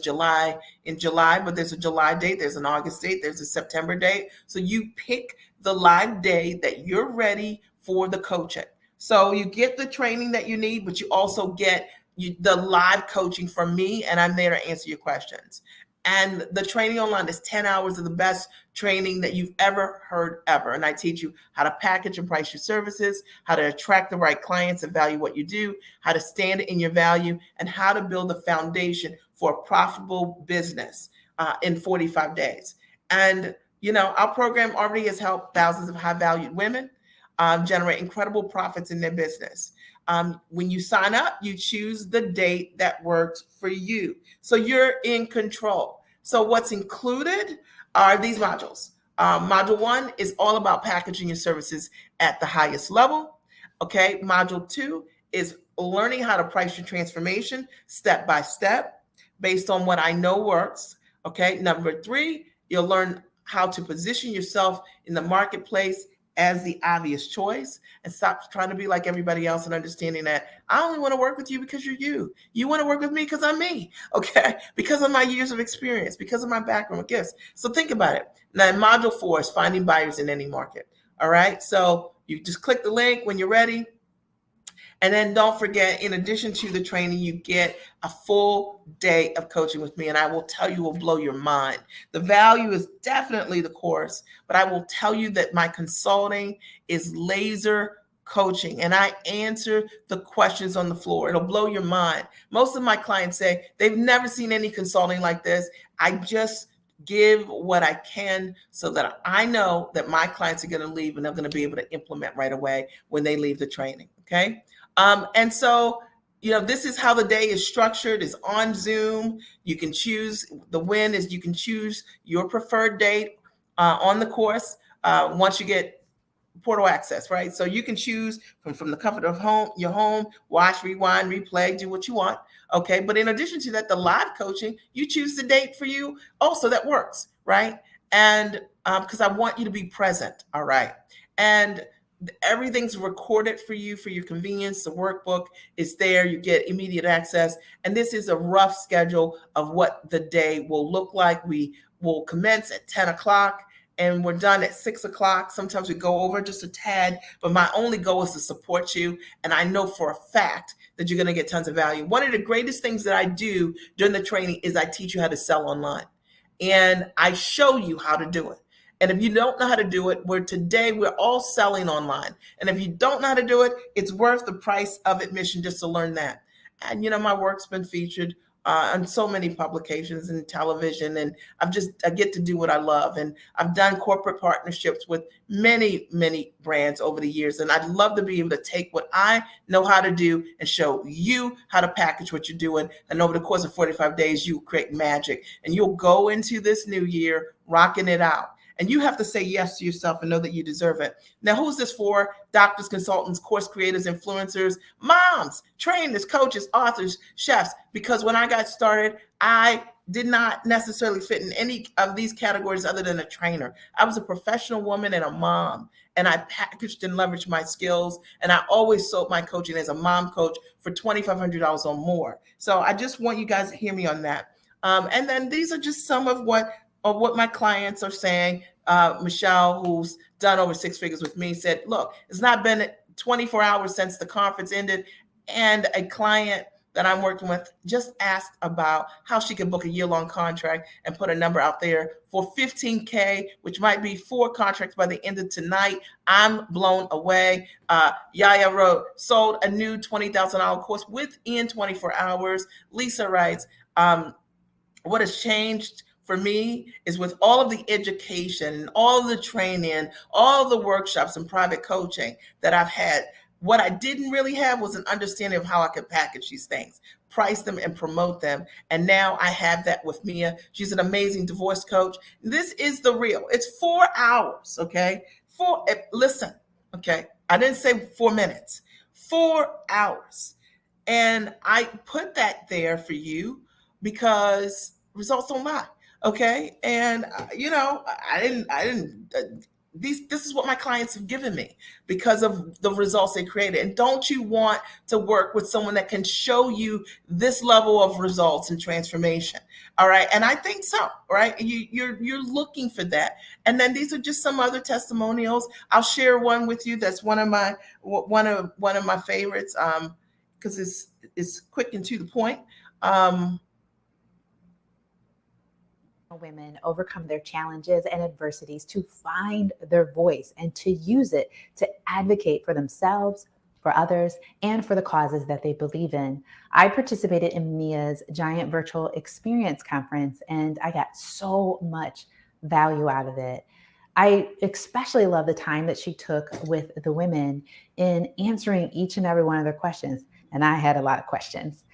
in July, but there's a July date, there's an August date, there's a September date. So you pick the live day that you're ready for the coaching. So you get the training that you need, but you also get the live coaching from me, and I'm there to answer your questions. And the training online is 10 hours of the best training that you've ever heard ever. And I teach you how to package and price your services, how to attract the right clients and value what you do, how to stand in your value, and how to build a foundation for a profitable business in 45 days. And, our program already has helped thousands of high-valued women generate incredible profits in their business. When you sign up, you choose the date that works for you. So you're in control. So what's included are these modules. Module 1 is all about packaging your services at the highest level. Okay. Module 2 is learning how to price your transformation step by step based on what I know works. Okay. Number 3, you'll learn how to position yourself in the marketplace as the obvious choice and stop trying to be like everybody else and understanding that I only want to work with you because you're you. You want to work with me because I'm me, okay? Because of my years of experience, because of my background with gifts. So think about it. Now, module 4 is finding buyers in any market, all right? So you just click the link when you're ready. And then don't forget, in addition to the training, you get a full day of coaching with me. And I will tell you, will blow your mind. The value is definitely the course, but I will tell you that my consulting is laser coaching, and I answer the questions on the floor. It'll blow your mind. Most of my clients say they've never seen any consulting like this. I just give what I can so that I know that my clients are going to leave and they're going to be able to implement right away when they leave the training. Okay. And so, this is how the day is structured. It's on Zoom. You can choose, the win is you can choose your preferred date on the course once you get portal access, right? So you can choose from the comfort of your home, watch, rewind, replay, do what you want. Okay. But in addition to that, the live coaching, you choose the date for you. Also, that works, right? And because I want you to be present. All right. And everything's recorded for you for your convenience. The workbook is there. You get immediate access. And this is a rough schedule of what the day will look like. We will commence at 10 o'clock. And we're done at 6 o'clock. Sometimes we go over just a tad, but my only goal is to support you. And I know for a fact that you're going to get tons of value. One of the greatest things that I do during the training is I teach you how to sell online. And I show you how to do it. And if you don't know how to do it, we're all selling online. And if you don't know how to do it, it's worth the price of admission just to learn that. And my work's been featured on so many publications and television, and I get to do what I love. And I've done corporate partnerships with many, many brands over the years. And I'd love to be able to take what I know how to do and show you how to package what you're doing. And over the course of 45 days, you create magic, and you'll go into this new year rocking it out. And you have to say yes to yourself and know that you deserve it. Now, who's this for? Doctors, consultants, course creators, influencers, moms, trainers, coaches, authors, chefs. Because when I got started, I did not necessarily fit in any of these categories other than a trainer. I was a professional woman and a mom, and I packaged and leveraged my skills. And I always sold my coaching as a mom coach for $2,500 or more. So I just want you guys to hear me on that. And then these are just some of what my clients are saying. Michelle, who's done over 6 figures with me, said, look, it's not been 24 hours since the conference ended. And a client that I'm working with just asked about how she could book a year-long contract and put a number out there for $15K, which might be 4 contracts by the end of tonight. I'm blown away. Yaya wrote, sold a new $20,000 course within 24 hours. Lisa writes, what has changed for me is with all of the education and all of the training, all of the workshops and private coaching that I've had, what I didn't really have was an understanding of how I could package these things, price them, and promote them. And now I have that with Mia. She's an amazing divorce coach. This is the real. It's 4 hours, okay? Listen, okay? I didn't say 4 minutes, 4 hours. And I put that there for you because results don't lie. Okay. And, this is what my clients have given me because of the results they created. And don't you want to work with someone that can show you this level of results and transformation? All right. And I think so, right? You're looking for that. And then these are just some other testimonials. I'll share one with you. That's one of my favorites. Because it's quick and to the point. Women overcome their challenges and adversities to find their voice and to use it to advocate for themselves, for others, and for the causes that they believe in. I participated in Mia's Giant Virtual Experience Conference, and I got so much value out of it. I especially love the time that she took with the women in answering each and every one of their questions. And I had a lot of questions.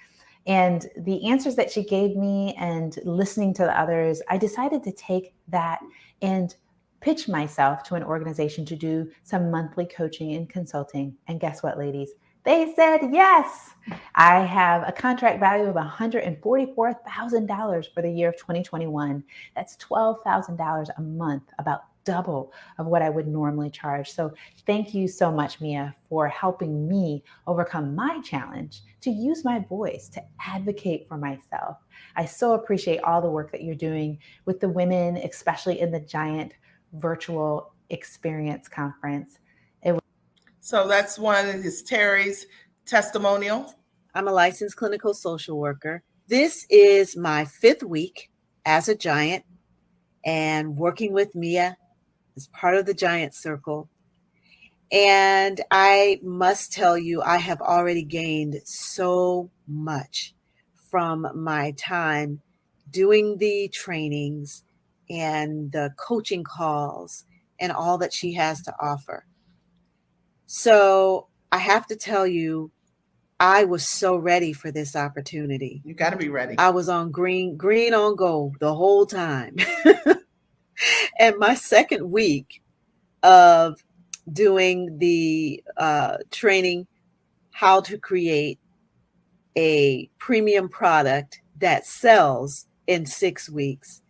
And the answers that she gave me and listening to the others, I decided to take that and pitch myself to an organization to do some monthly coaching and consulting. And guess what, ladies? They said yes. I have a contract value of $144,000 for the year of 2021. That's $12,000 a month, about double of what I would normally charge. So thank you so much, Mia, for helping me overcome my challenge to use my voice to advocate for myself. I so appreciate all the work that you're doing with the women, especially in the Giant Virtual Experience Conference. So that's one is Terry's testimonial. I'm a licensed clinical social worker. This is my 5th week as a Giant and working with Mia as part of the Giant Circle. And I must tell you, I have already gained so much from my time doing the trainings and the coaching calls and all that she has to offer. So I have to tell you, I was so ready for this opportunity. You got to be ready. I was on green on gold the whole time. And my second week of doing the training, how to create a premium product that sells in 6 weeks.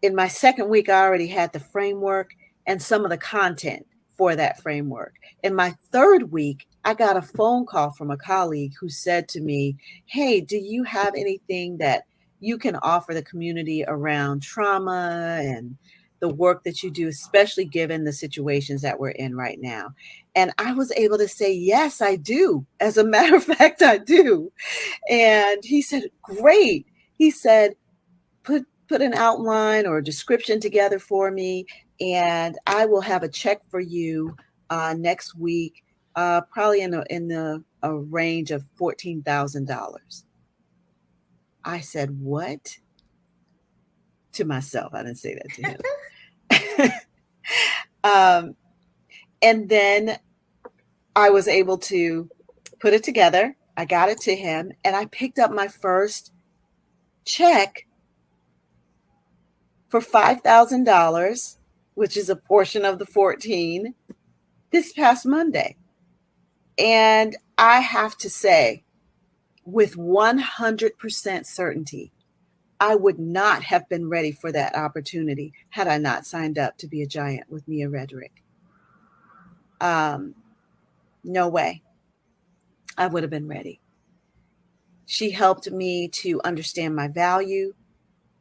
In my second week, I already had the framework and some of the content for that framework. In my third week, I got a phone call from a colleague who said to me, "Hey, do you have anything that you can offer the community around trauma and the work that you do, especially given the situations that we're in right now?" And I was able to say, "Yes, I do. As a matter of fact, I do." And he said, "Great." He said, put an outline or a description together for me, and I will have a check for you next week, probably in a range of $14,000. I said, "What?" To myself. I didn't say that to him. And then I was able to put it together. I got it to him, and I picked up my first check for $5,000, which is a portion of the 14, this past Monday. And I have to say, with 100% certainty, I would not have been ready for that opportunity had I not signed up to be a giant with Mia Redrick. No way. I would have been ready. She helped me to understand my value,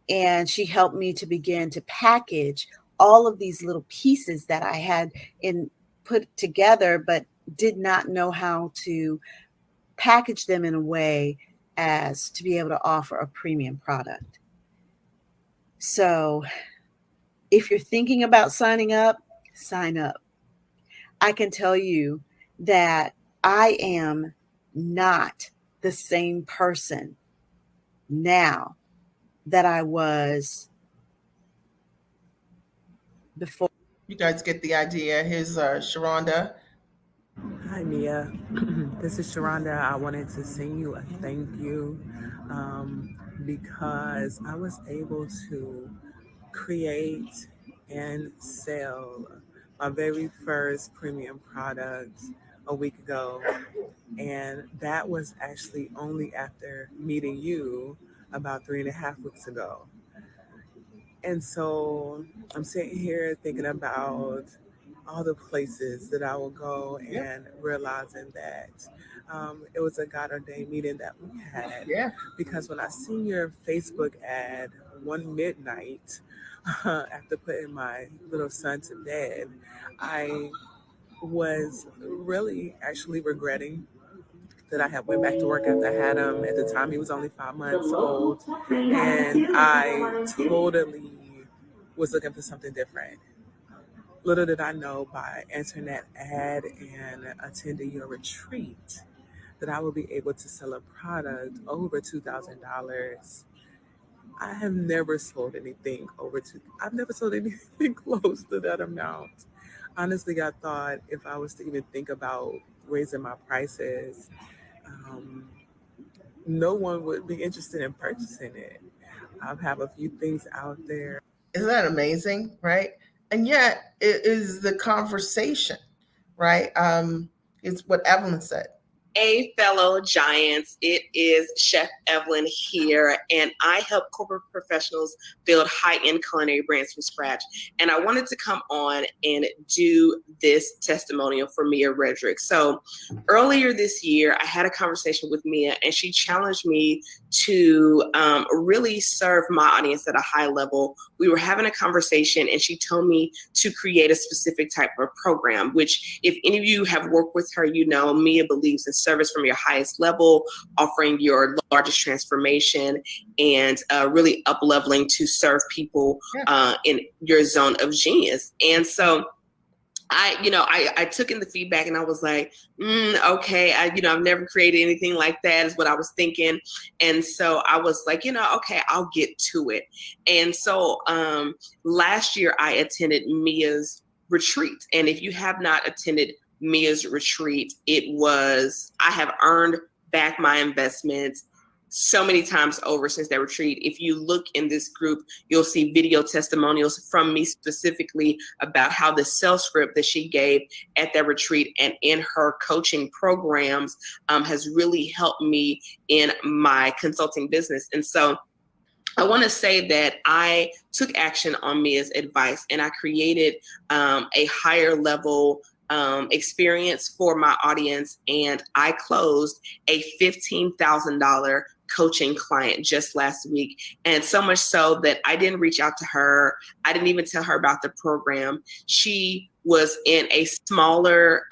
and she helped me to begin to package all of these little pieces that I had put together, but did not know how to package them in a way as to be able to offer a premium product. So if you're thinking about signing up, sign up. I can tell you that I am not the same person now that I was before. You guys get the idea. Here's Sharonda. Hi, Mia. This is Sharonda. I wanted to send you a thank you because I was able to create and sell my very first premium product a week ago. And that was actually only after meeting you about 3.5 weeks ago. And so I'm sitting here thinking about all the places that I will go and realizing that it was a God ordained meeting that we had. Yeah. Because when I seen your Facebook ad one midnight after putting my little son to bed, I was really actually regretting that I had went back to work after I had him. At the time, he was only 5 months old, and I totally was looking for something different. Little did I know, by answering that ad and attending your retreat, that I would be able to sell a product over $2,000. I have never sold anything over two. I've never sold anything close to that amount. Honestly, I thought if I was to even think about raising my prices, um, no one would be interested in purchasing it. I have a few things out there. Isn't that amazing? Right. And yet it is the conversation, right? It's what Evelyn said. Hey, fellow giants, it is Chef Evelyn here, and I help corporate professionals build high-end culinary brands from scratch. And I wanted to come on and do this testimonial for Mia Redrick. So earlier this year, I had a conversation with Mia, and she challenged me to really serve my audience at a high level. We were having a conversation, and she told me to create a specific type of program, which if any of you have worked with her, you know Mia believes in service from your highest level, offering your largest transformation, and really up-leveling to serve people in your zone of genius. And so I took in the feedback and I was like, okay, I've never created anything like that is what I was thinking. And so I was like, okay, I'll get to it. And so last year I attended Mia's retreat. And if you have not attended Mia's retreat, I have earned back my investment so many times over since that retreat. If you look in this group, you'll see video testimonials from me specifically about how the sales script that she gave at that retreat and in her coaching programs has really helped me in my consulting business. And so I want to say that I took action on Mia's advice and I created a higher level experience for my audience. And I closed a $15,000 coaching client just last week. And so much so that I didn't reach out to her. I didn't even tell her about the program. She was in a smaller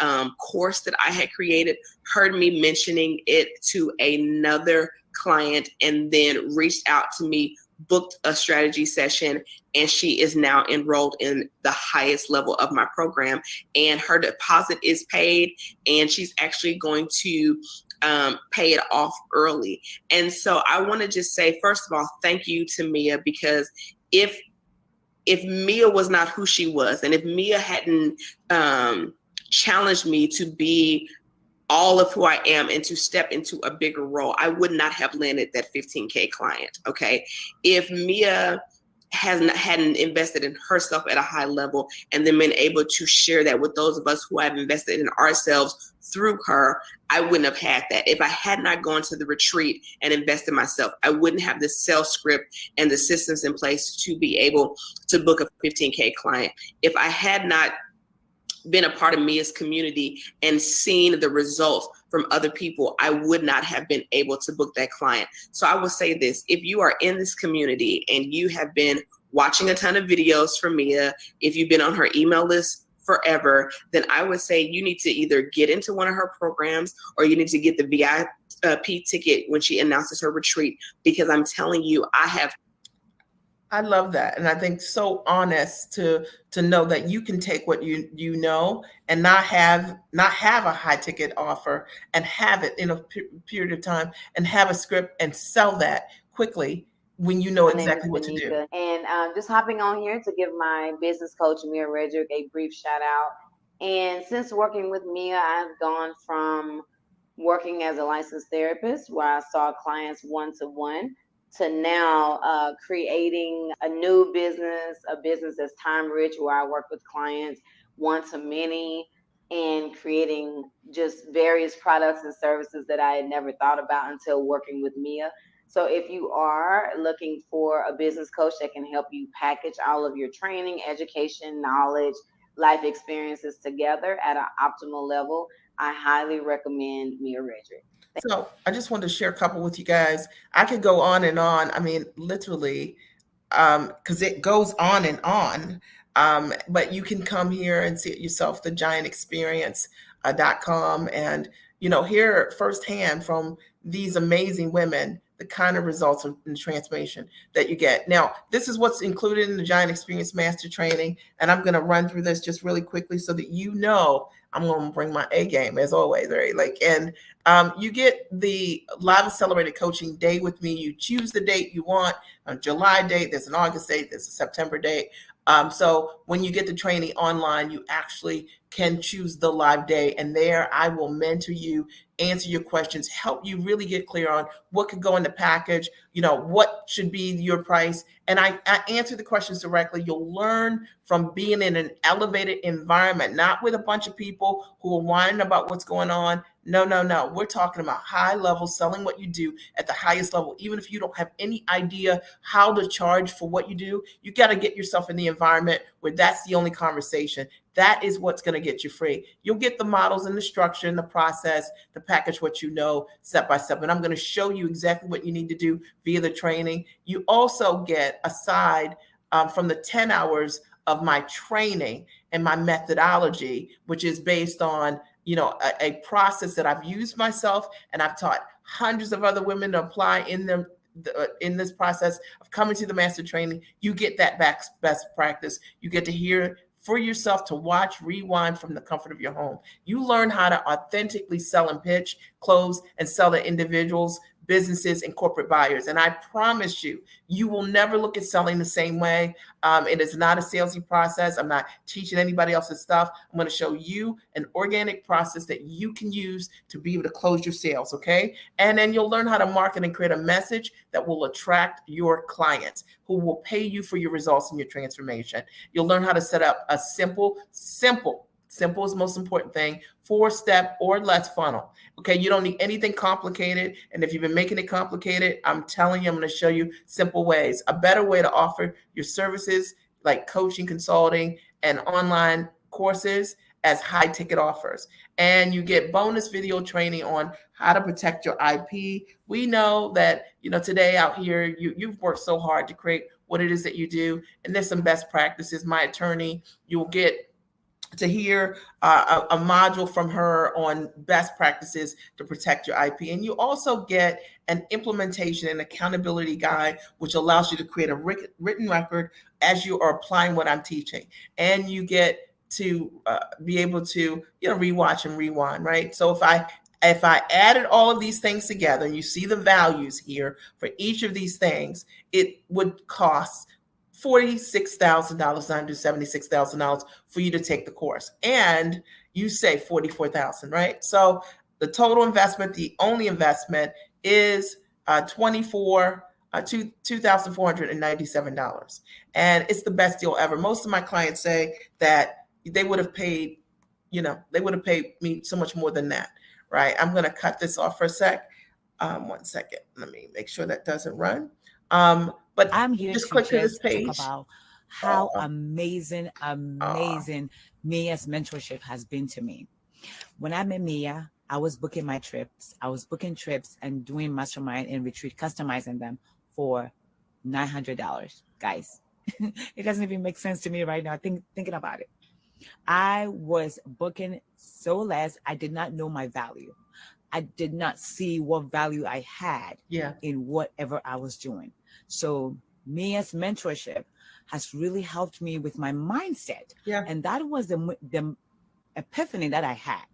course that I had created, heard me mentioning it to another client, and then reached out to me, booked a strategy session, and she is now enrolled in the highest level of my program. And her deposit is paid, and she's actually going to pay it off early. And so I want to just say, first of all, thank you to Mia, because if Mia was not who she was, and if Mia hadn't challenged me to be all of who I am and to step into a bigger role, I would not have landed that 15K client. Okay. If Mia hadn't invested in herself at a high level and then been able to share that with those of us who have invested in ourselves through her, I wouldn't have had that. If I had not gone to the retreat and invested in myself, I wouldn't have the sales script and the systems in place to be able to book a 15K client. If I had not been a part of Mia's community and seen the results from other people, I would not have been able to book that client. So I will say this: if you are in this community and you have been watching a ton of videos from Mia, if you've been on her email list forever, then I would say you need to either get into one of her programs or you need to get the VIP ticket when she announces her retreat, because I'm telling you, I love that. And I think so honest to know that you can take what you know and not have a high ticket offer and have it in a period of time and have a script and sell that quickly when you know exactly what to do. And just hopping on here to give my business coach, Mia Redrick, a brief shout out. And since working with Mia, I've gone from working as a licensed therapist where I saw clients one-to-one to now creating a new business, a business that's time rich, where I work with clients one-to-many and creating just various products and services that I had never thought about until working with Mia. So if you are looking for a business coach that can help you package all of your training, education, knowledge, life experiences together at an optimal level, I highly recommend Mia Redrick. So I just wanted to share a couple with you guys. I could go on and on. I mean, literally, because it goes on and on. But you can come here and see it yourself, thegiantexperience.com, and hear firsthand from these amazing women the kind of results and transformation that you get. Now, this is what's included in the Giant Experience Master Training, and I'm going to run through this just really quickly so that I'm going to bring my A game as always, right? And you get the live accelerated coaching day with me. You choose the date you want, a July date, there's an August date, there's a September date. So when you get the training online, you actually can choose the live day, and there I will mentor you, answer your questions, help you really get clear on what could go in the package, what should be your price. And I answer the questions directly. You'll learn from being in an elevated environment, not with a bunch of people who are whining about what's going on. No. We're talking about high level, selling what you do at the highest level. Even if you don't have any idea how to charge for what you do, you got to get yourself in the environment where that's the only conversation. That is what's going to get you free. You'll get the models and the structure and the process, the package, what you know, step by step. And I'm going to show you exactly what you need to do via the training. You also get aside from the 10 hours of my training and my methodology, which is based on a process that I've used myself, and I've taught hundreds of other women to apply in this process of coming to the master training. You get that best practice. You get to hear for yourself to watch, rewind from the comfort of your home. You learn how to authentically sell and pitch, close, and sell to individuals, businesses, and corporate buyers. And I promise you, you will never look at selling the same way. It is not a salesy process. I'm not teaching anybody else's stuff. I'm going to show you an organic process that you can use to be able to close your sales, okay? And then you'll learn how to market and create a message that will attract your clients who will pay you for your results and your transformation. You'll learn how to set up a simple is the most important thing, 4-step or less funnel. Okay, you don't need anything complicated. And if you've been making it complicated, I'm telling you, I'm going to show you simple ways, a better way to offer your services like coaching, consulting, and online courses as high ticket offers. And you get bonus video training on how to protect your IP. We know that, today out here, you've worked so hard to create what it is that you do. And there's some best practices. My attorney, you'll get to hear a module from her on best practices to protect your IP. And you also get an implementation and accountability guide, which allows you to create a written record as you are applying what I'm teaching. And you get to be able to, rewatch and rewind, right? So if I added all of these things together, and you see the values here for each of these things, it would cost $46,000, $976,000 for you to take the course. And you say $44,000, right? So the total investment, the only investment is $2,497. And it's the best deal ever. Most of my clients say that they would have paid, they would have paid me so much more than that, right? I'm going to cut this off for a sec. 1 second. Let me make sure that doesn't run. But I'm here just to click to this just page. talk about how amazing Mia's mentorship has been to me. When I met Mia, I was booking my trips. I was booking trips and doing mastermind and retreat, customizing them for $900. Guys, it doesn't even make sense to me right now thinking about it. I was booking so less. I did not know my value. I did not see what value I had in whatever I was doing. So Mia's mentorship has really helped me with my mindset. Yeah. And that was the epiphany that I had,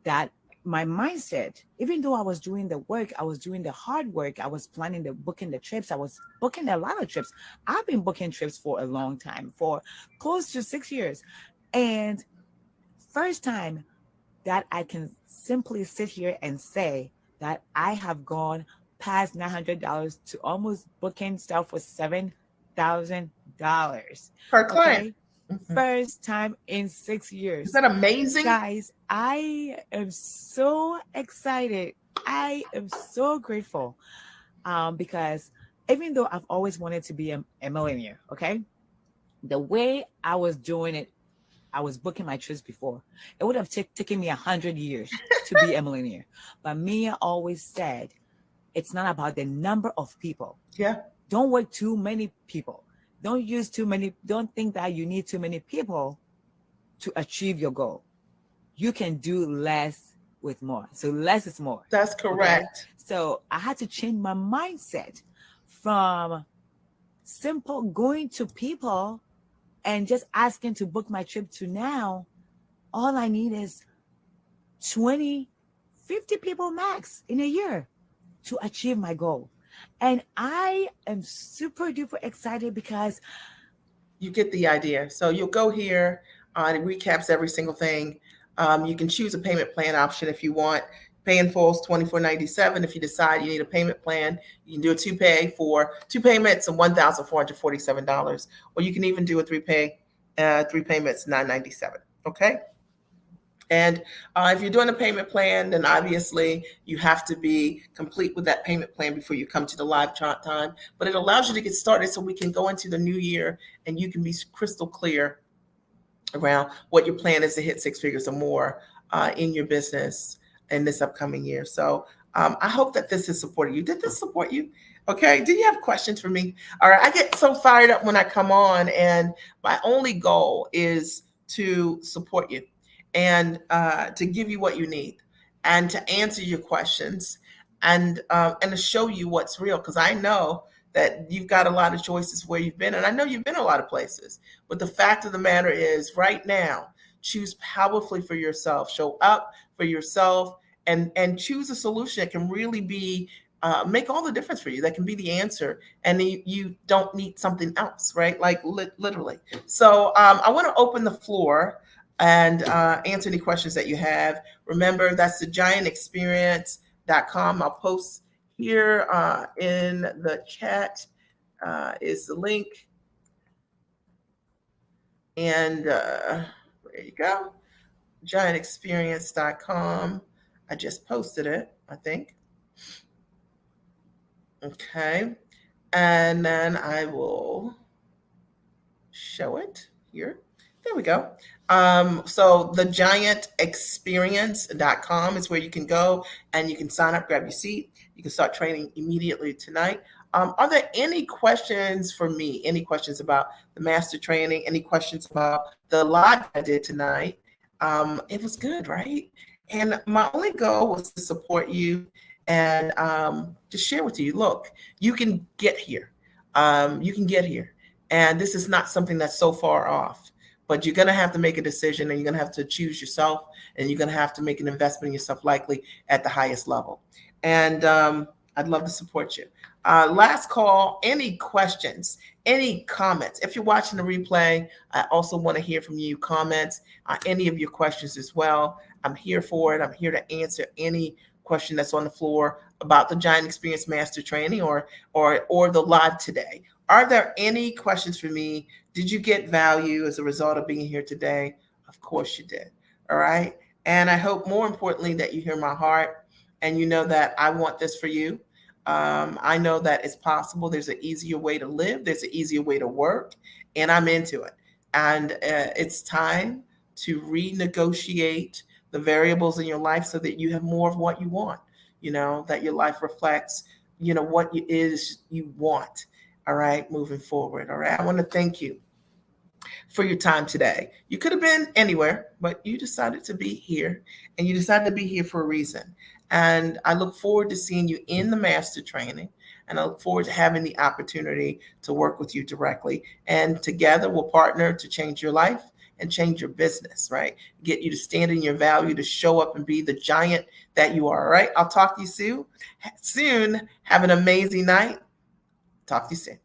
that my mindset, even though I was doing the work, I was doing the hard work, I was booking the trips, I was booking a lot of trips. I've been booking trips for a long time, for close to 6 years. And first time that I can simply sit here and say that I have gone past $900 to almost booking stuff for $7,000 per client. Okay? First time in 6 years. Is that amazing? Guys, I am so excited. I am so grateful because even though I've always wanted to be a millionaire, okay, the way I was doing it, I was booking my trips before. It would have taken me 100 years to be a millionaire. But Mia always said, it's not about the number of people. Yeah. Don't work too many people. Don't think that you need too many people to achieve your goal. You can do less with more. So less is more. That's correct. Okay? So I had to change my mindset from simple going to people and just asking to book my trip to now, all I need is 20, 50 people max in a year to achieve my goal. And I am super duper excited because you get the idea. So you'll go here, it recaps every single thing. You can choose a payment plan option if you want. Pay in full is $24.97. If you decide you need a payment plan, you can do a two payments of $1,447, or you can even do a three payments, $997. Okay. And if you're doing a payment plan, then obviously you have to be complete with that payment plan before you come to the live chat time. But it allows you to get started so we can go into the new year and you can be crystal clear around what your plan is to hit 6 figures or more in your business in this upcoming year. So I hope that this has supported you. Did this support you? Okay. Do you have questions for me? All right. I get so fired up when I come on, and my only goal is to support you and to give you what you need and to answer your questions and to show you what's real. Because I know that you've got a lot of choices where you've been. And I know you've been a lot of places, but the fact of the matter is right now, choose powerfully for yourself, show up for yourself, and choose a solution that can really be make all the difference for you. That can be the answer, and you don't need something else, right? Like literally. So I want to open the floor and answer any questions that you have. Remember, that's the giantexperience.com. I'll post here in the chat is the link. And there you go, giantexperience.com. I just posted it, I think. Okay. And then I will show it here. There we go. So the giantexperience.com is where you can go and you can sign up, grab your seat. You can start training immediately tonight. Are there any questions for me? Any questions about the master training? Any questions about the live I did tonight? It was good, right? And my only goal was to support you and just share with you, look, you can get here. You can get here. And this is not something that's so far off, but you're going to have to make a decision, and you're going to have to choose yourself, and you're going to have to make an investment in yourself, likely at the highest level. And I'd love to support you. Last call, any questions, any comments? If you're watching the replay, I also want to hear from you, comments, any of your questions as well. I'm here for it. I'm here to answer any question that's on the floor about the Giant Experience Master Training or the live today. Are there any questions for me? Did you get value as a result of being here today? Of course you did. All right. And I hope more importantly that you hear my heart and you know that I want this for you. I know that it's possible. There's an easier way to live. There's an easier way to work, and I'm into it. And it's time to renegotiate the variables in your life so that you have more of what you want, that your life reflects, what it is you want. All right, moving forward. All right, I want to thank you for your time today. You could have been anywhere, but you decided to be here, and you decided to be here for a reason. And I look forward to seeing you in the master training, and I look forward to having the opportunity to work with you directly. And together we'll partner to change your life and change your business, right? Get you to stand in your value, to show up and be the giant that you are, right? I'll talk to you soon. Have an amazing night. Talk to you soon.